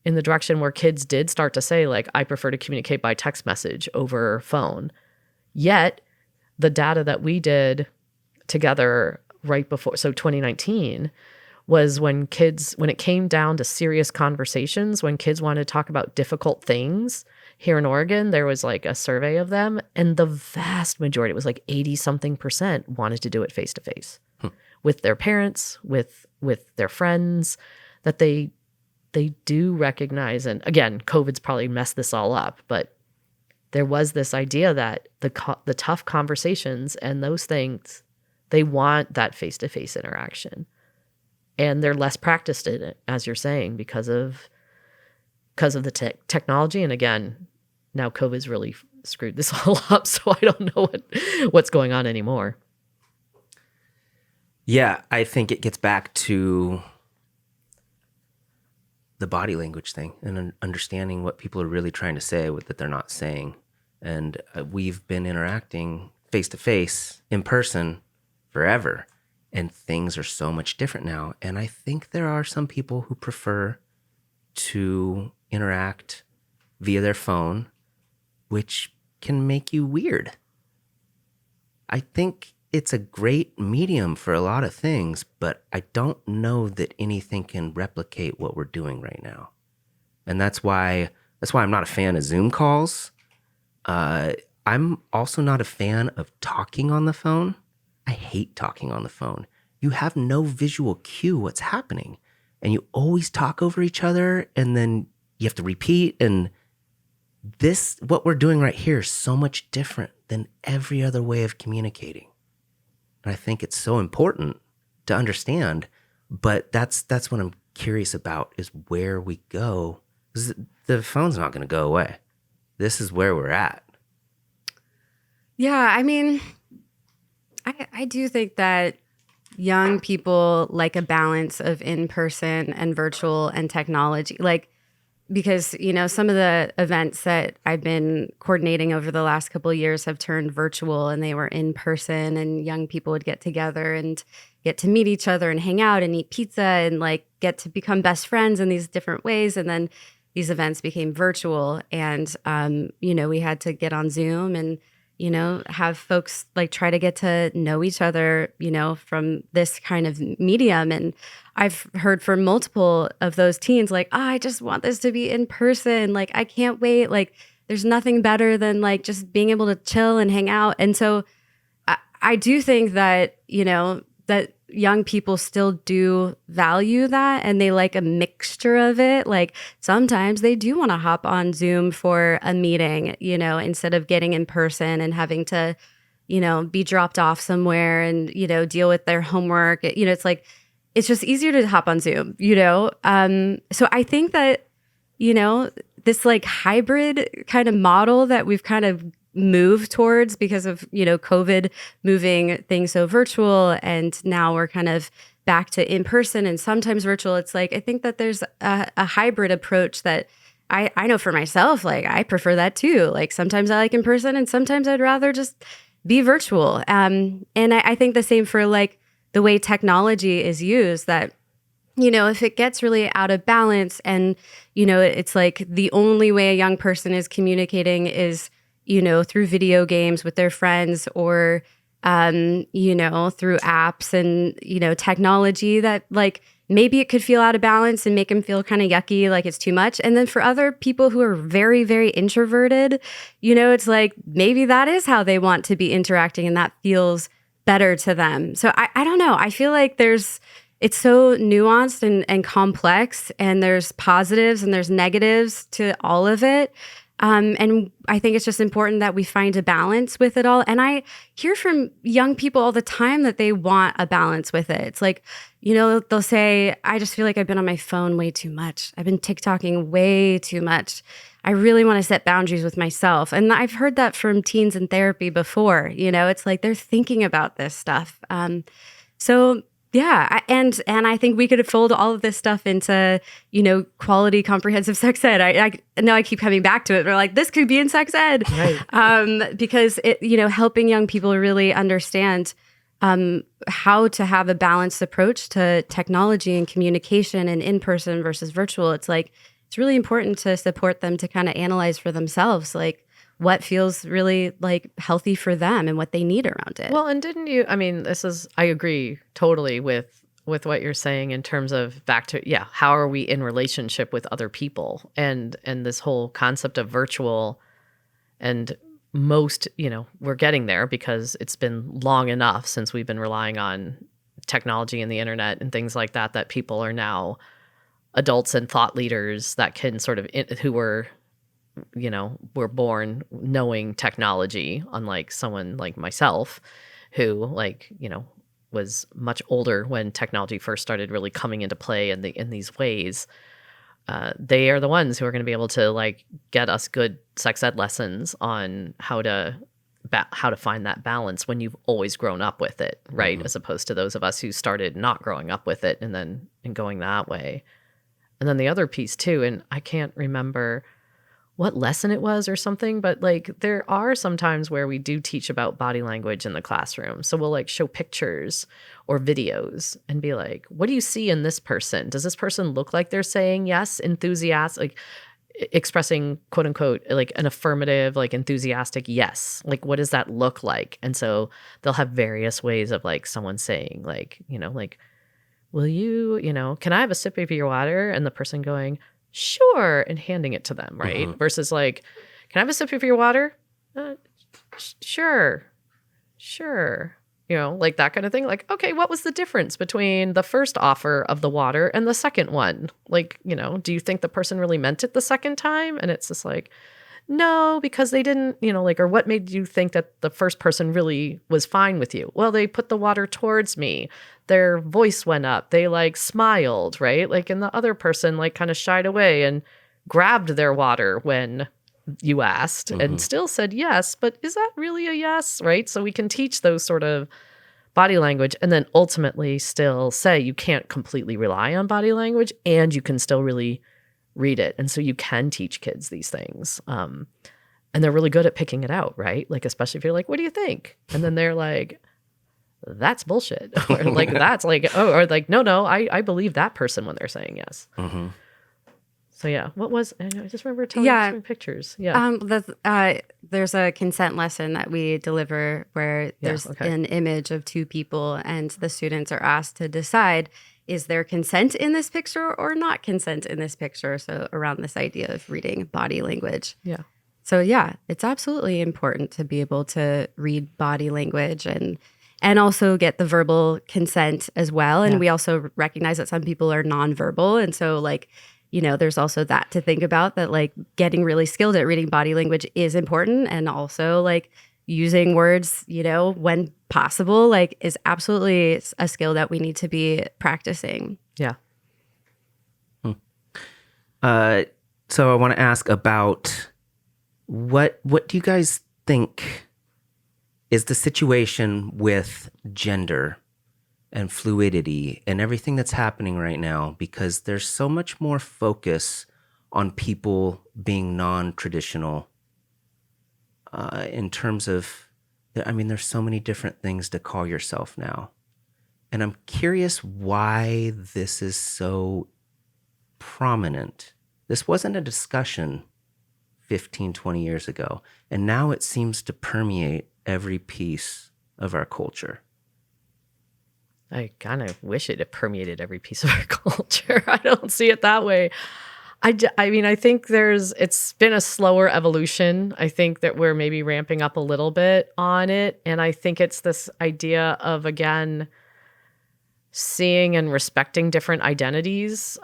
in the direction where kids did start to say like, I prefer to communicate by text message over phone. Yet the data that we did together right before, so 2019, was when it came down to serious conversations, when kids wanted to talk about difficult things. Here in Oregon, there was like a survey of them, and the vast majority, it was like 80-something%, wanted to do it face to face with their parents, with their friends, that they do recognize. And again, COVID's probably messed this all up, but there was this idea that the tough conversations and those things, they want that face to face interaction, and they're less practiced in it, as you're saying, because of the technology. And again, now COVID's really screwed this all up, so I don't know what's going on anymore. Yeah, I think it gets back to the body language thing and understanding what people are really trying to say that they're not saying. And we've been interacting face-to-face, in person, forever, and things are so much different now. And I think there are some people who prefer to interact via their phone, which can make you weird. I think it's a great medium for a lot of things, but I don't know that anything can replicate what we're doing right now. And that's why I'm not a fan of Zoom calls. I'm also not a fan of talking on the phone. I hate talking on the phone. You have no visual cue what's happening, and you always talk over each other, and then you have to repeat. And this, what we're doing right here is so much different than every other way of communicating. And I think it's so important to understand, but that's what I'm curious about, is where we go. 'Cause the phone's not going to go away. This is where we're at. Yeah, I mean, I do think that young people like a balance of in-person and virtual and technology. Like, because, you know, some of the events that I've been coordinating over the last couple of years have turned virtual, and they were in person, and young people would get together and get to meet each other and hang out and eat pizza and like get to become best friends in these different ways. And then these events became virtual, and, you know, we had to get on Zoom and, you know, have folks like try to get to know each other, you know, from this kind of medium. And I've heard from multiple of those teens, like, oh, I just want this to be in person. Like, I can't wait. Like, there's nothing better than like just being able to chill and hang out. And so I do think that, you know, that young people still do value that, and they like a mixture of it. Like, sometimes they do want to hop on Zoom for a meeting, you know, instead of getting in person and having to, you know, be dropped off somewhere and, you know, deal with their homework. You know, it's like, it's just easier to hop on Zoom, you know? So I think that, you know, this like hybrid kind of model that we've kind of moved towards because of, you know, COVID moving things so virtual, and now we're kind of back to in person and sometimes virtual. It's like, I think that there's a hybrid approach that I know for myself, like I prefer that too. Like, sometimes I like in person and sometimes I'd rather just be virtual. And I think the same for like the way technology is used, that, you know, if it gets really out of balance and, you know, it's like the only way a young person is communicating is, you know, through video games with their friends, or, you know, through apps and, you know, technology, that like maybe it could feel out of balance and make them feel kind of yucky, like it's too much. And then for other people who are very, very introverted, you know, it's like maybe that is how they want to be interacting and that feels better to them. So I don't know. I feel like it's so nuanced and complex, and there's positives and there's negatives to all of it. And I think it's just important that we find a balance with it all. And I hear from young people all the time that they want a balance with it. It's like, you know, they'll say, I just feel like I've been on my phone way too much. I've been TikToking way too much. I really want to set boundaries with myself. And I've heard that from teens in therapy before. You know, it's like they're thinking about this stuff. So yeah, and I think we could fold all of this stuff into, you know, quality comprehensive sex ed. I know I keep coming back to it. We're like, this could be in sex ed, right? Because it, you know, helping young people really understand how to have a balanced approach to technology and communication and in person versus virtual. It's like, it's really important to support them to kind of analyze for themselves, like, what feels really like healthy for them and what they need around it. Well, and didn't you, I mean, I agree totally with what you're saying in terms of back to, yeah, how are we in relationship with other people, and this whole concept of virtual, and most, you know, we're getting there because it's been long enough since we've been relying on technology and the internet and things like that, that people are now adults and thought leaders that can sort of, who were, you know, were born knowing technology, unlike someone like myself who, like, you know, was much older when technology first started really coming into play in these ways. They are the ones who are going to be able to like get us good sex ed lessons on how to find that balance when you've always grown up with it, right? Mm-hmm. As opposed to those of us who started not growing up with it and going that way. And then the other piece too, and I can't remember what lesson it was or something, but like there are some times where we do teach about body language in the classroom. So we'll like show pictures or videos and be like, what do you see in this person? Does this person look like they're saying yes, enthusiastic, like expressing quote unquote, like an affirmative, like enthusiastic yes? Like, what does that look like? And so they'll have various ways of like someone saying like, you know, like, will you, you know, can I have a sip of your water? And the person going, sure, and handing it to them, right? Mm-hmm. Versus like, can I have a sip of your water? Sure. like that kind of thing. Like, okay, what was the difference between the first offer of the water and the second one? Like, do you think the person really meant it the second time? And it's just like, no, because they didn't, or what made you think that the first person really was fine with you? Well, they put the water towards me. Their voice went up. They like smiled, right? Like, and the other person like kind of shied away and grabbed their water when you asked and still said yes, but is that really a yes, right? So we can teach those sort of body language and then ultimately still say you can't completely rely on body language and you can still really read it. And so you can teach kids these things. And they're really good at picking it out, right? Like, especially if you're like, what do you think? And then they're like, that's bullshit. Or like, that's like, oh, or like, no, I believe that person when they're saying yes. So yeah, I just remember telling pictures. Yeah. There's a consent lesson that we deliver where there's an image of two people and the students are asked to decide, is there consent in this picture or not consent in this picture? So around this idea of reading body language. Yeah. So yeah, it's absolutely important to be able to read body language and also get the verbal consent as well. And we also recognize that some people are nonverbal. And so like, there's also that to think about, that like getting really skilled at reading body language is important. And also like using words, when possible, like is absolutely a skill that we need to be practicing. Yeah. So I want to ask about what do you guys think is the situation with gender and fluidity and everything that's happening right now, because there's so much more focus on people being non-traditional in terms of, there's so many different things to call yourself now. And I'm curious why this is so prominent. This wasn't a discussion 15, 20 years ago. And now it seems to permeate every piece of our culture. I kind of wish it had permeated every piece of our culture. I don't see it that way. I think it's been a slower evolution. I think that we're maybe ramping up a little bit on it. And I think it's this idea of, again, seeing and respecting different identities.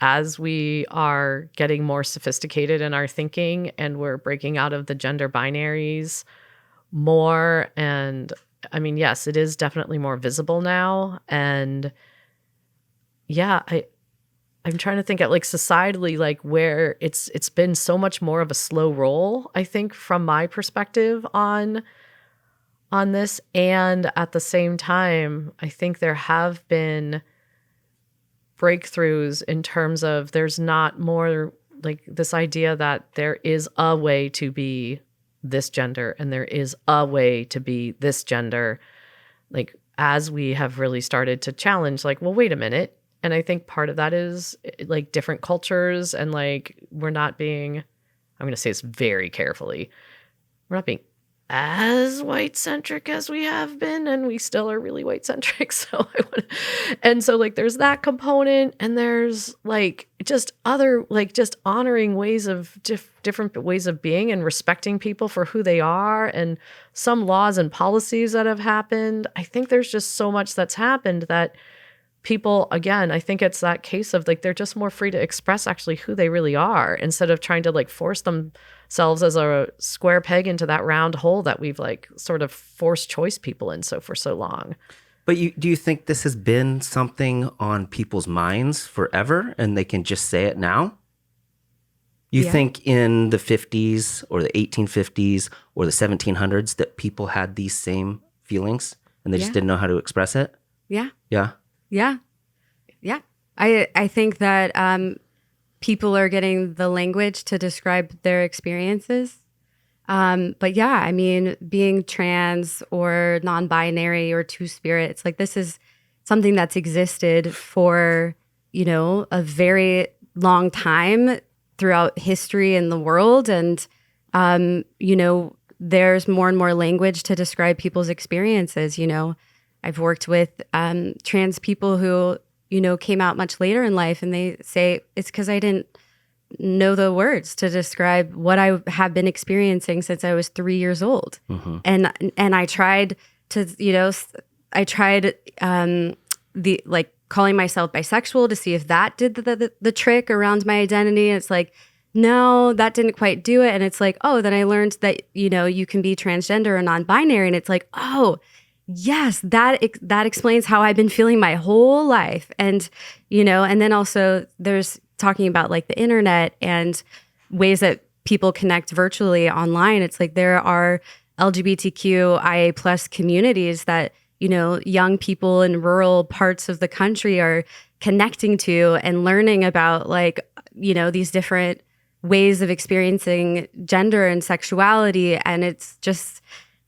As we are getting more sophisticated in our thinking and we're breaking out of the gender binaries more. And yes, it is definitely more visible now. And yeah, I'm trying to think at like societally, like where it's been so much more of a slow roll, I think, from my perspective on this. And at the same time, I think there have been breakthroughs in terms of there's not more like this idea that there is a way to be this gender and there is a way to be this gender. Like, as we have really started to challenge, like, well, wait a minute. And I think part of that is like different cultures and like we're not being, I'm going to say this very carefully, we're not being as white-centric as we have been, and we still are really white-centric. So like there's that component, and there's like just other, like just honoring ways of different ways of being and respecting people for who they are, and some laws and policies that have happened. I think there's just so much that's happened that people, again, I think it's that case of like they're just more free to express actually who they really are instead of trying to like force themselves as a square peg into that round hole that we've like sort of forced choice people in for so long. But do you think this has been something on people's minds forever and they can just say it now? You think in the 50s or the 1850s or the 1700s that people had these same feelings and they just didn't know how to express it? Yeah. Yeah. Yeah. Yeah. I think that people are getting the language to describe their experiences. But yeah, I mean, being trans or non-binary or two-spirit, it's like this is something that's existed for, a very long time throughout history in the world. And, there's more and more language to describe people's experiences. I've worked with trans people who, came out much later in life, and they say it's because I didn't know the words to describe what I have been experiencing since I was 3 years old. Mm-hmm. And I tried to, the like calling myself bisexual to see if that did the trick around my identity. And it's like, no, that didn't quite do it. And it's like, oh, then I learned that, you can be transgender or non-binary. And it's like, oh, yes, that explains how I've been feeling my whole life. And, and then also there's talking about like the internet and ways that people connect virtually online. It's like there are LGBTQIA plus communities that, young people in rural parts of the country are connecting to and learning about like, these different ways of experiencing gender and sexuality. And it's just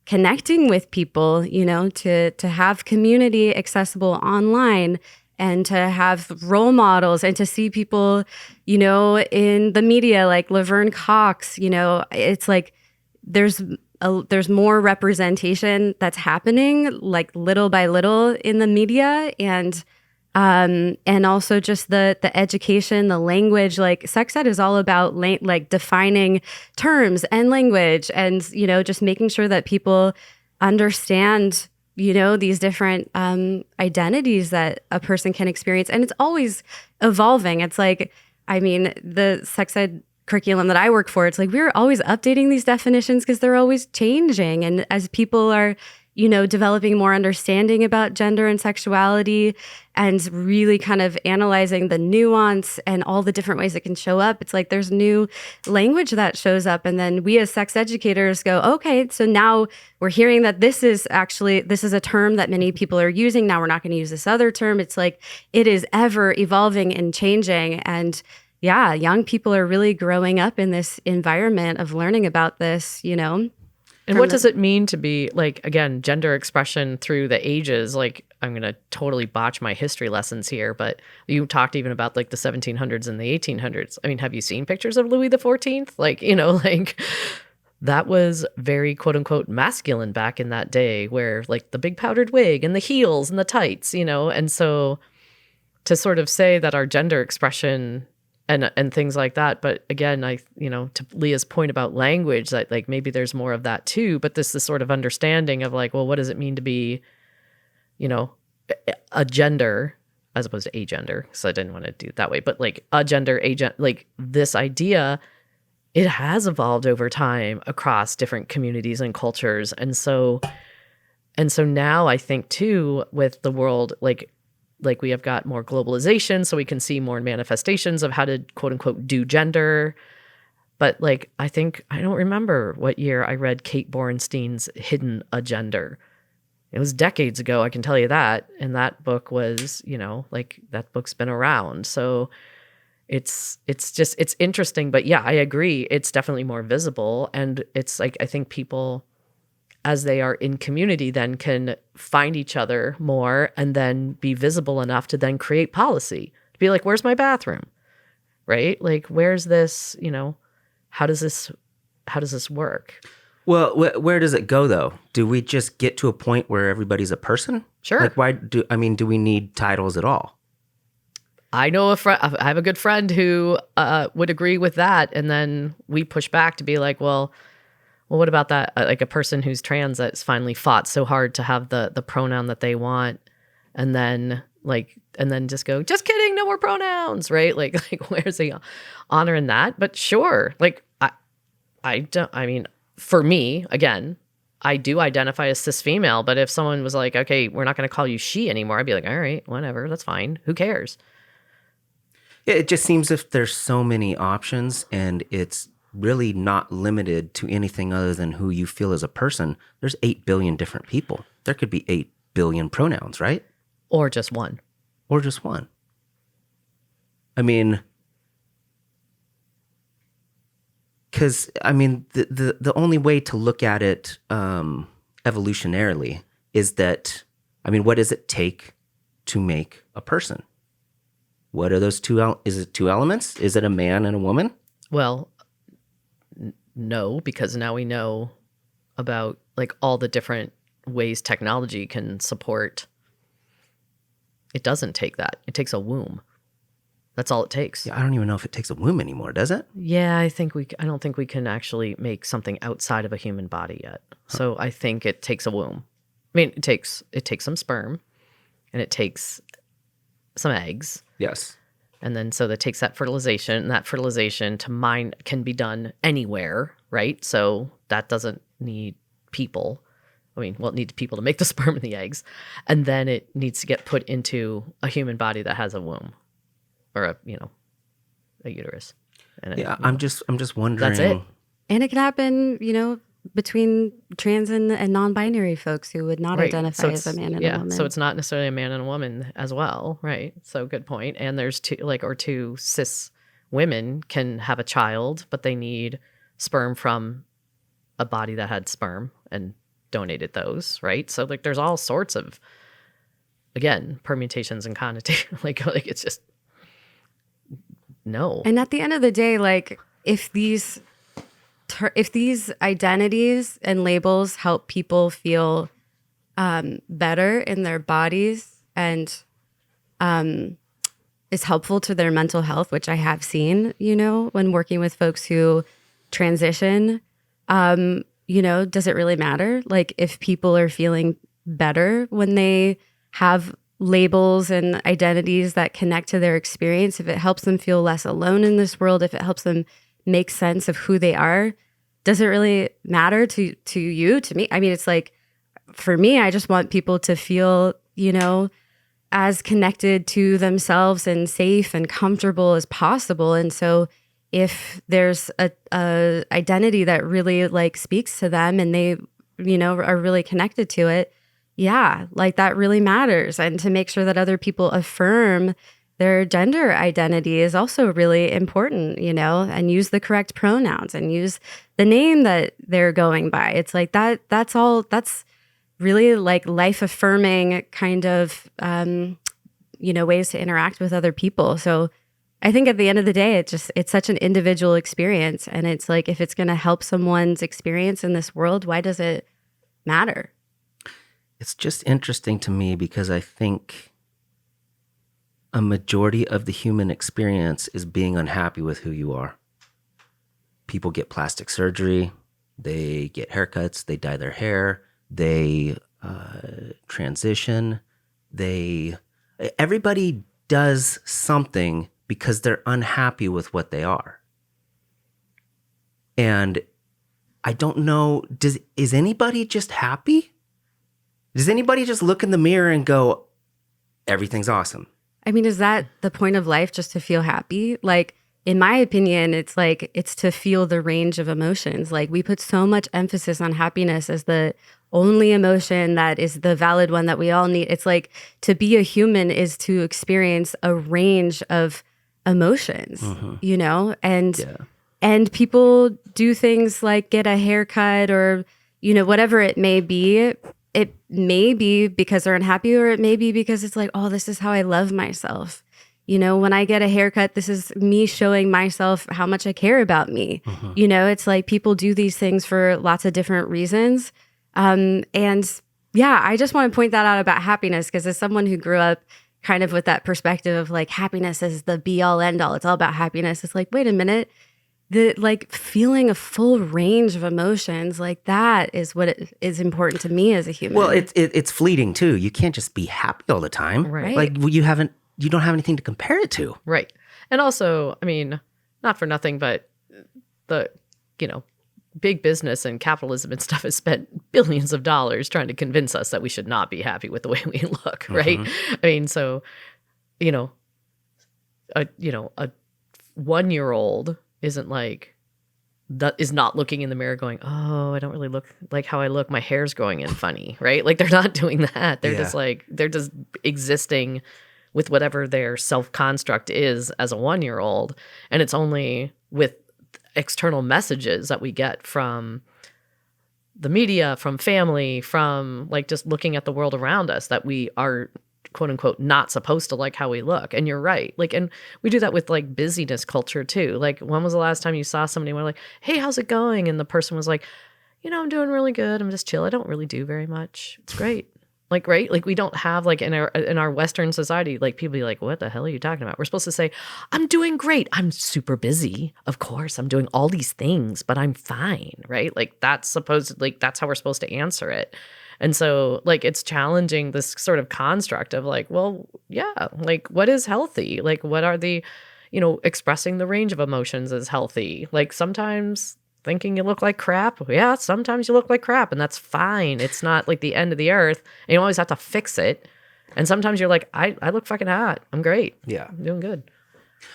connecting with people, to have community accessible online and to have role models and to see people, in the media like Laverne Cox, it's like there's more representation that's happening like little by little in the media, and also just the education, the language. Like sex ed is all about like defining terms and language, and just making sure that people understand these different identities that a person can experience, and it's always evolving. It's like, I mean, the sex ed curriculum that I work for, it's like we're always updating these definitions because they're always changing. And as people are, developing more understanding about gender and sexuality and really kind of analyzing the nuance and all the different ways it can show up, it's like there's new language that shows up. And then we as sex educators go, okay, so now we're hearing that this is a term that many people are using. Now we're not going to use this other term. It's like it is ever evolving and changing. And yeah, young people are really growing up in this environment of learning about this, And what does it mean to be, like, again, gender expression through the ages? Like, I'm going to totally botch my history lessons here, but you talked even about like the 1700s and the 1800s. I mean, have you seen pictures of Louis the 14th? Like, like that was very quote unquote masculine back in that day, where like the big powdered wig and the heels and the tights, and so to sort of say that our gender expression and things like that. But again, to Leah's point about language, that like maybe there's more of that too, but this sort of understanding of like, well, what does it mean to be, a gender as opposed to agender? So I didn't want to do it that way, but like a gender, like this idea, it has evolved over time across different communities and cultures. And so now I think too, with the world, like we have got more globalization, so we can see more manifestations of how to quote unquote do gender. But like, I don't remember what year I read Kate Borenstein's Hidden Agender. It was decades ago, I can tell you that. And that book was, like that book's been around. So it's interesting. But yeah, I agree. It's definitely more visible. And it's like, I think people, as they are in community, then can find each other more and then be visible enough to then create policy. To be like, where's my bathroom? Right? Like, where's this, how does this work? Well, where does it go though? Do we just get to a point where everybody's a person? Sure. Like, do we need titles at all? I know I have a good friend who would agree with that. And then we push back to be like, well, what about that? Like a person who's trans that's finally fought so hard to have the pronoun that they want, and then just go, just kidding, no more pronouns, right? Like where's the honor in that? But sure, like I mean, for me, again, I do identify as cis female, but if someone was like, okay, we're not going to call you she anymore, I'd be like, all right, whatever, that's fine. Who cares? Yeah, it just seems if there's so many options and it's really not limited to anything other than who you feel as a person. There's 8 billion different people. There could be 8 billion pronouns, right? Or just one. I mean, because the only way to look at it evolutionarily is that, what does it take to make a person? What are those is it 2 elements? Is it a man and a woman? Well, no, because now we know about like all the different ways technology can support. It doesn't take that. It takes a womb. That's all it takes. Yeah, I don't even know if it takes a womb anymore, does it? Yeah, I don't think we can actually make something outside of a human body yet. So I think it takes a womb. I mean, it takes some sperm, and it takes some eggs. Yes. And then so that takes that fertilization, and that fertilization can be done anywhere, right? So that doesn't need people. I mean, well, it needs people to make the sperm and the eggs. And then it needs to get put into a human body that has a womb or a uterus. And I'm just wondering. That's it. And it can happen, between trans and non-binary folks who would not identify as a man and a woman. So it's not necessarily a man and a woman as well, right? So good point. And there's two cis women can have a child, but they need sperm from a body that had sperm and donated those, right? So there's all sorts of, again, permutations and connotations. like it's just no. And at the end of the day, if these identities and labels help people feel better in their bodies and is helpful to their mental health, which I have seen, when working with folks who transition, does it really matter? If people are feeling better when they have labels and identities that connect to their experience, if it helps them feel less alone in this world, if it helps them make sense of who they are, does it really matter to you, to me? I mean, it's for me, I just want people to feel, as connected to themselves and safe and comfortable as possible. And so if there's a identity that really speaks to them and they, are really connected to it, yeah, that really matters. And to make sure that other people affirm their gender identity is also really important, and use the correct pronouns and use the name that they're going by. It's that's really life affirming kind of, ways to interact with other people. So I think at the end of the day, it's such an individual experience. And it's if it's going to help someone's experience in this world, why does it matter? It's just interesting to me because I think a majority of the human experience is being unhappy with who you are. People get plastic surgery, they get haircuts, they dye their hair, they transition, everybody does something because they're unhappy with what they are. And I don't know, is anybody just happy? Does anybody just look in the mirror and go, everything's awesome? I mean, is that the point of life, just to feel happy? In my opinion, it's it's to feel the range of emotions. We put so much emphasis on happiness as the only emotion that is the valid one that we all need. It's to be a human is to experience a range of emotions, and people do things like get a haircut or, whatever it may be. It may be because they're unhappy, or it may be because it's oh, this is how I love myself. When I get a haircut, this is me showing myself how much I care about me. It's people do these things for lots of different reasons. And yeah, I just want to point that out about happiness, because as someone who grew up kind of with that perspective of happiness is the be all end all, it's all about happiness. It's wait a minute. The feeling a full range of emotions, that is what is important to me as a human. Well, it's fleeting too. You can't just be happy all the time. Right. You don't have anything to compare it to. Right. And also, I mean, not for nothing, but the, big business and capitalism and stuff has spent billions of dollars trying to convince us that we should not be happy with the way we look. Right. I mean, so, a 1-year-old isn't that is not looking in the mirror going, oh, I don't really look like how I look. My hair's growing in funny, right? They're not doing that. They're just they're just existing with whatever their self-construct is as a 1-year-old. And it's only with external messages that we get from the media, from family, from just looking at the world around us that we are, quote unquote, not supposed to like how we look. And you're right. And we do that with busyness culture too. When was the last time you saw somebody and were hey, how's it going? And the person was I'm doing really good. I'm just chill. I don't really do very much. It's great. Like, right? Like we don't have like in our Western society, like people be like, what the hell are you talking about? We're supposed to say, I'm doing great. I'm super busy. Of course, I'm doing all these things, but I'm fine, right? Like that's that's how we're supposed to answer it. And so like it's challenging this sort of construct of like, well, yeah, like what is healthy? Like what are the, expressing the range of emotions is healthy. Like sometimes thinking you look like crap. Yeah, sometimes you look like crap, and that's fine. It's not like the end of the earth, and you always have to fix it. And sometimes you're like, I look fucking hot. I'm great. Yeah. I'm doing good.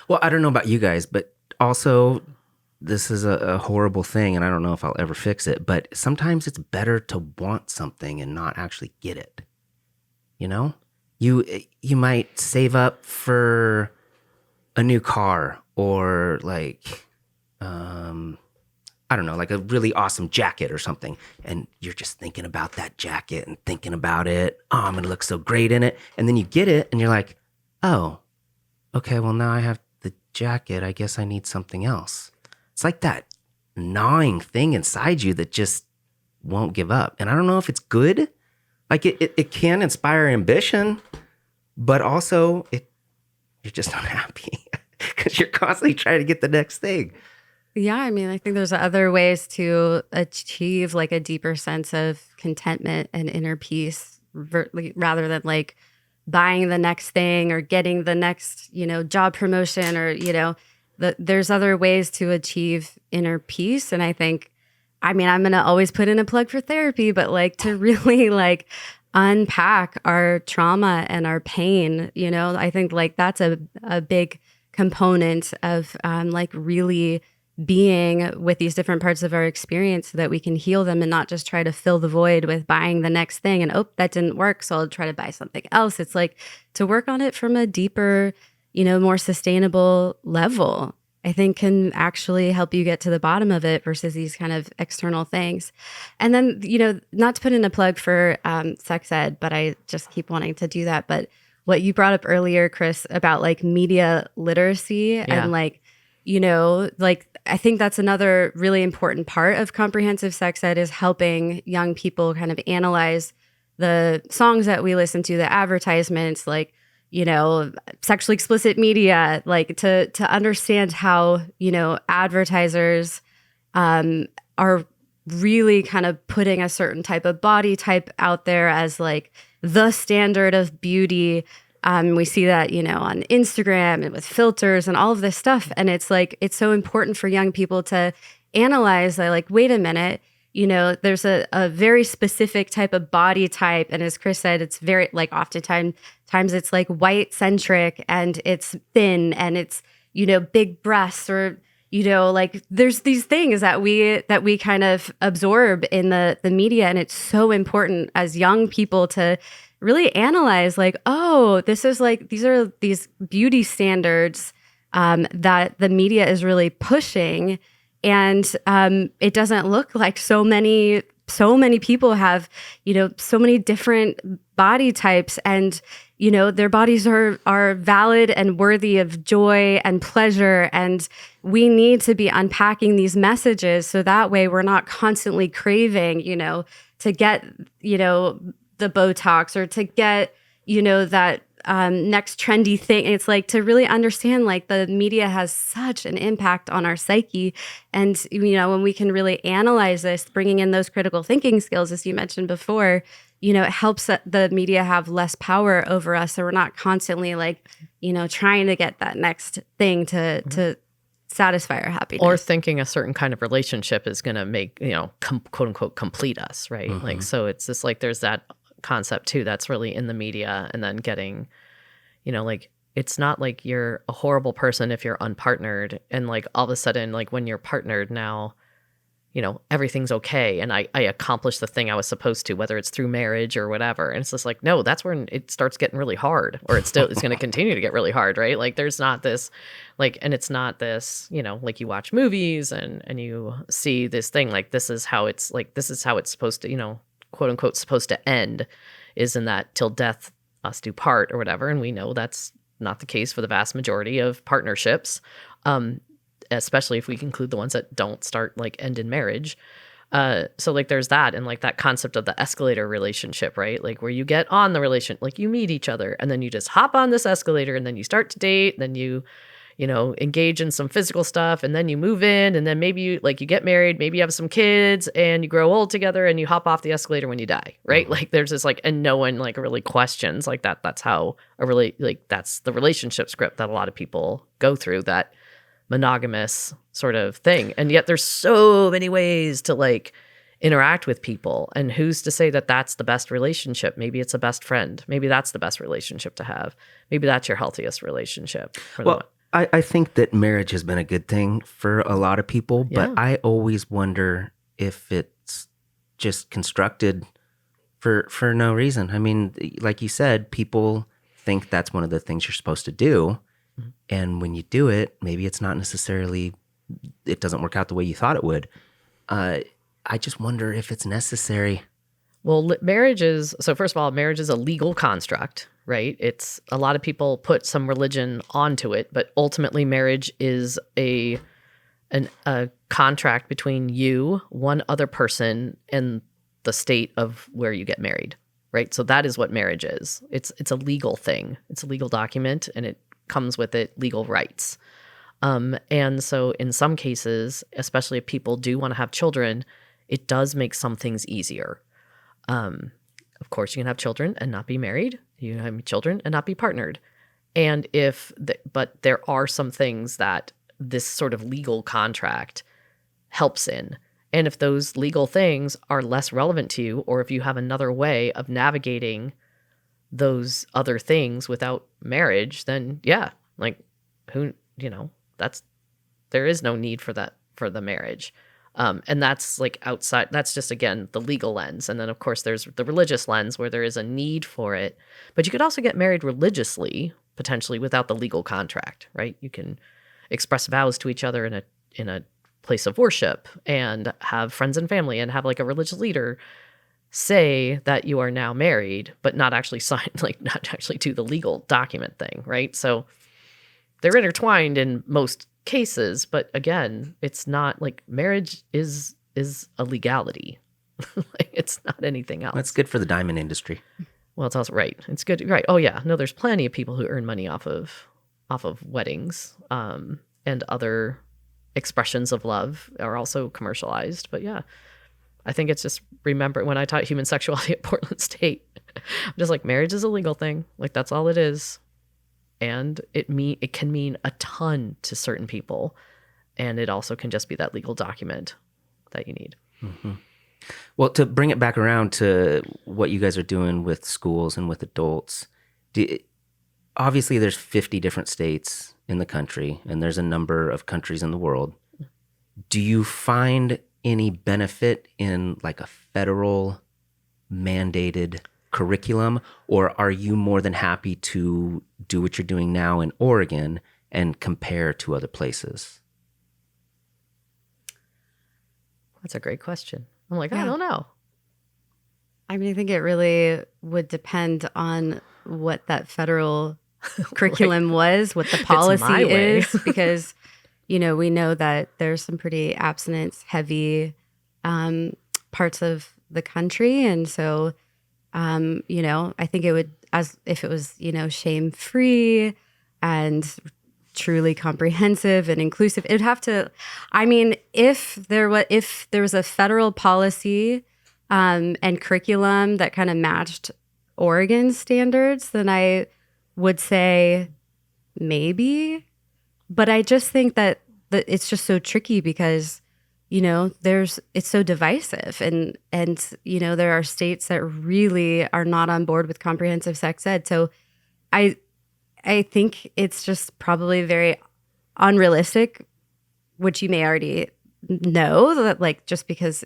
Well, I don't know about you guys, but also this is a horrible thing, and I don't know if I'll ever fix it, but sometimes it's better to want something and not actually get it. You know? You might save up for a new car or like I don't know, like a really awesome jacket or something. And you're just thinking about that jacket and thinking about it. Oh, I'm going to look so great in it. And then you get it and you're like, oh, okay, well, now I have the jacket. I guess I need something else. It's like that gnawing thing inside you that just won't give up. And I don't know if it's good. Like it can inspire ambition, but also you're just unhappy because you're constantly trying to get the next thing. Yeah, I mean, I think there's other ways to achieve like a deeper sense of contentment and inner peace rather than like buying the next thing or getting the next, job promotion or, there's other ways to achieve inner peace. And I think, I'm going to always put in a plug for therapy, but like to really like unpack our trauma and our pain, I think like that's a big component of like really being with these different parts of our experience so that we can heal them and not just try to fill the void with buying the next thing and, oh, that didn't work, so I'll try to buy something else. It's like to work on it from a deeper, more sustainable level, I think can actually help you get to the bottom of it versus these kind of external things. And then, not to put in a plug for sex ed, but I just keep wanting to do that. But what you brought up earlier, Kris, about like media literacy and like, like I think that's another really important part of comprehensive sex ed is helping young people kind of analyze the songs that we listen to, the advertisements, like, sexually explicit media, like to understand how, advertisers are really kind of putting a certain type of body type out there as like the standard of beauty. We see that, on Instagram and with filters and all of this stuff. And it's like, it's so important for young people to analyze like, wait a minute, there's a very specific type of body type. And as Kris said, it's very like oftentimes it's like white centric and it's thin and it's, big breasts or, like there's these things that we kind of absorb in the media. And it's so important as young people to really analyze like, oh, this is like, these are these beauty standards that the media is really pushing. And it doesn't look like so many people have, so many different body types and, their bodies are valid and worthy of joy and pleasure. And we need to be unpacking these messages so that way we're not constantly craving, to get, the Botox or to get, that next trendy thing. It's like to really understand like the media has such an impact on our psyche. And, when we can really analyze this, bringing in those critical thinking skills, as you mentioned before, it helps the media have less power over us. So we're not constantly like, trying to get that next thing to satisfy our happiness. Or thinking a certain kind of relationship is going to make, quote unquote, complete us, right? Mm-hmm. Like, so it's just like there's that concept too that's really in the media, and then getting, like it's not like you're a horrible person if you're unpartnered and like all of a sudden like when you're partnered now, everything's okay and I accomplished the thing I was supposed to, whether it's through marriage or whatever. And it's just like, no, that's when it starts getting really hard, or it's going to continue to get really hard, right? Like there's not this like, and it's not this, like you watch movies and you see this thing like this is how it's supposed to, quote unquote supposed to end, is in that till death us do part or whatever. And we know that's not the case for the vast majority of partnerships, especially if we include the ones that don't start like end in marriage. So like there's that, and like that concept of the escalator relationship, right? Like where you get on the relation, like you meet each other and then you just hop on this escalator and then you start to date, then you know, engage in some physical stuff, and then you move in, and then maybe you get married, maybe you have some kids, and you grow old together, and you hop off the escalator when you die, right? Like there's this like, and no one like really questions like that. That's how that's the relationship script that a lot of people go through, that monogamous sort of thing. And yet there's so many ways to like interact with people, and who's to say that that's the best relationship? Maybe it's a best friend. Maybe that's the best relationship to have. Maybe that's your healthiest relationship. Well, I think that marriage has been a good thing for a lot of people, but Yeah. I always wonder if it's just constructed for no reason. I mean, like you said, people think that's one of the things you're supposed to do. Mm-hmm. And when you do it, maybe it's not necessarily, it doesn't work out the way you thought it would. I just wonder if it's necessary. Well, so first of all, marriage is a legal construct, right? It's a lot of people put some religion onto it, but ultimately marriage is a contract between you, one other person, and the state of where you get married, right? So that is what marriage is. It's a legal thing. It's a legal document, and it comes with it legal rights. And so in some cases, especially if people do want to have children, it does make some things easier. Of course, you can have children and not be married. You can have children and not be partnered. And but there are some things that this sort of legal contract helps in. And if those legal things are less relevant to you, or if you have another way of navigating those other things without marriage, then yeah, like there is no need for that, for the marriage. And that's like outside, that's just, again, the legal lens. And then of course there's the religious lens where there is a need for it, but you could also get married religiously, potentially without the legal contract, right? You can express vows to each other in a place of worship, and have friends and family, and have like a religious leader say that you are now married, but not actually sign, like not actually do the legal document thing, right? So they're intertwined in most cases, but again, it's not like marriage is a legality. Like, it's not anything else. That's good for the diamond industry. Well, it's also right. It's good, right? Oh yeah, no, there's plenty of people who earn money off of weddings, and other expressions of love are also commercialized. But yeah, I think it's just, remember when I taught human sexuality at Portland State, I'm just like, marriage is a legal thing. Like, that's all it is. And it can mean a ton to certain people. And it also can just be that legal document that you need. Mm-hmm. Well, to bring it back around to what you guys are doing with schools and with adults, obviously there's 50 different states in the country, and there's a number of countries in the world. Do you find any benefit in like a federal mandated curriculum, or are you more than happy to do what you're doing now in Oregon and compare to other places? That's a great question. I'm like, Yeah. I don't know. I mean, I think it really would depend on what that federal curriculum was, what the policy my way. is, because, we know that there's some pretty abstinence heavy parts of the country. And so, I think it would, as if it was, shame free and truly comprehensive and inclusive, it'd have to, I mean, if there was a federal policy and curriculum that kind of matched Oregon standards, then I would say maybe. But I just think that it's just so tricky because, it's so divisive, and there are states that really are not on board with comprehensive sex ed. So I think it's just probably very unrealistic, which you may already know, that like, just because,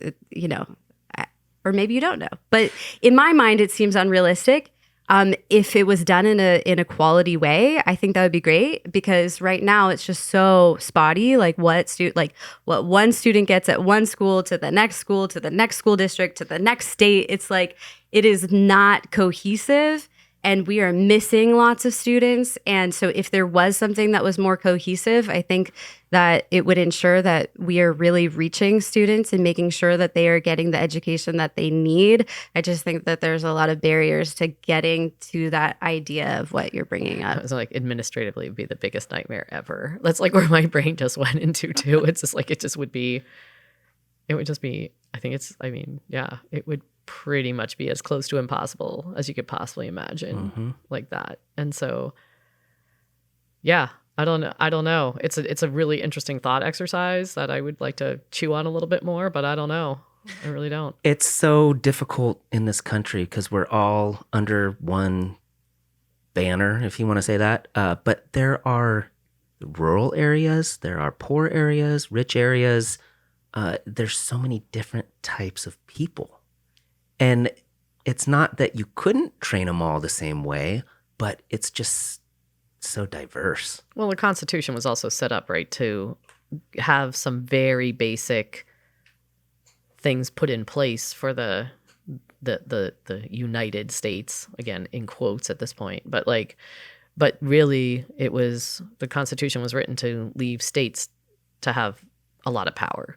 or maybe you don't know. But in my mind, it seems unrealistic. If it was done in a quality way, I think that would be great, because right now it's just so spotty. Like what one student gets at one school to the next school to the next school district to the next state. It's like, it is not cohesive. and we are missing lots of students. And so if there was something that was more cohesive, I think that it would ensure that we are really reaching students and making sure that they are getting the education that they need. I just think that there's a lot of barriers to getting to that idea of what you're bringing up. So like administratively, it would be the biggest nightmare ever. That's like where my brain just went into too. It's just like, it would just be, it would pretty much be as close to impossible as you could possibly imagine, like that. And so, yeah, I don't know. It's a really interesting thought exercise that I would like to chew on a little bit more, but I don't know. I really don't. It's so difficult in this country because we're all under one banner, if you want to say that. But there are rural areas, there are poor areas, rich areas. There's so many different types of people. And it's not that you couldn't train them all the same way, but it's just so diverse. Well, the Constitution was also set up, right, to have some very basic things put in place for the United States, again, in quotes at this point. But really the Constitution was written to leave states to have a lot of power.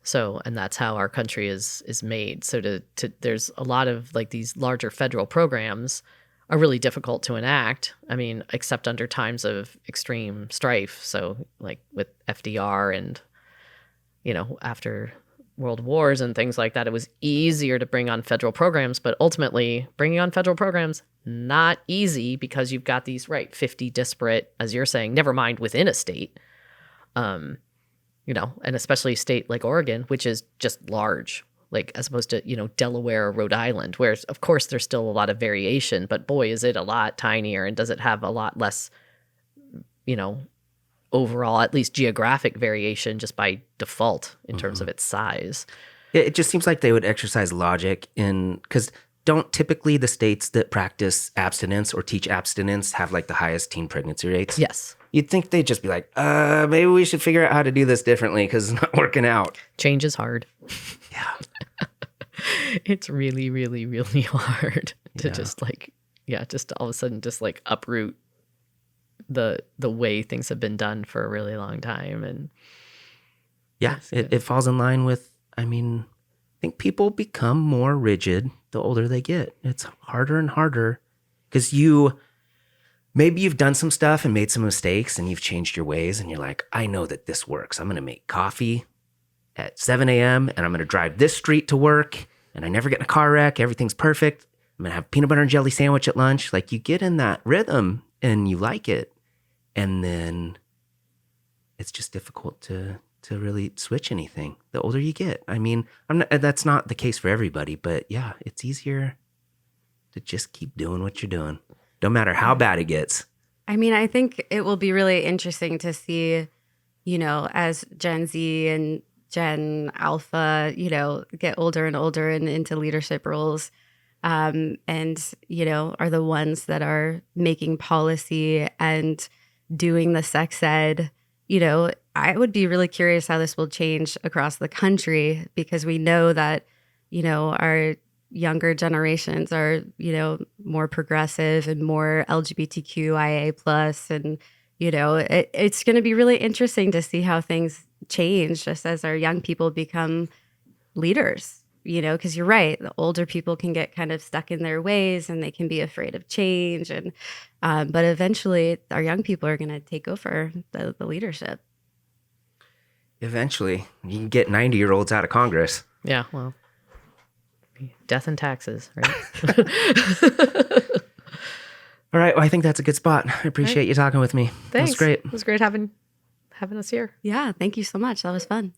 So, and that's how our country is made. So there's a lot of like these larger federal programs are really difficult to enact. I mean, except under times of extreme strife. So like with FDR and, after world wars and things like that, it was easier to bring on federal programs, but ultimately bringing on federal programs, not easy because you've got these, 50 disparate, as you're saying, never mind within a state, and especially a state like Oregon, which is just large, like as opposed to, Delaware or Rhode Island, where of course there's still a lot of variation, but boy, is it a lot tinier and does it have a lot less, overall, at least geographic variation just by default in terms of its size. It just seems like they would exercise logic because don't typically the states that practice abstinence or teach abstinence have like the highest teen pregnancy rates? Yes. You'd think they'd just be like, maybe we should figure out how to do this differently because it's not working out. Change is hard. Yeah. It's really, really, really hard to just all of a sudden just like uproot the way things have been done for a really long time. And yeah, it falls in line with, I think people become more rigid the older they get. It's harder and harder because maybe you've done some stuff and made some mistakes and you've changed your ways and you're like, I know that this works. I'm going to make coffee at 7 a.m. and I'm going to drive this street to work and I never get in a car wreck. Everything's perfect. I'm going to have a peanut butter and jelly sandwich at lunch. Like you get in that rhythm and you like it. And then it's just difficult to really switch anything the older you get. That's not the case for everybody, but yeah, it's easier to just keep doing what you're doing. No matter how bad it gets. I think it will be really interesting to see, as Gen Z and Gen Alpha, get older and older and into leadership roles, and, are the ones that are making policy and doing the sex ed. I would be really curious how this will change across the country because we know that, our younger generations are, more progressive and more LGBTQIA plus. And, it's going to be really interesting to see how things change just as our young people become leaders, because you're right. The older people can get kind of stuck in their ways and they can be afraid of change. And, but eventually our young people are going to take over the leadership. Eventually you can get 90-year-olds out of Congress. Yeah. Well, death and taxes, right? All right. Well, I think that's a good spot. I appreciate you talking with me. Thanks. That was great. It was great having us here. Yeah. Thank you so much. That was fun.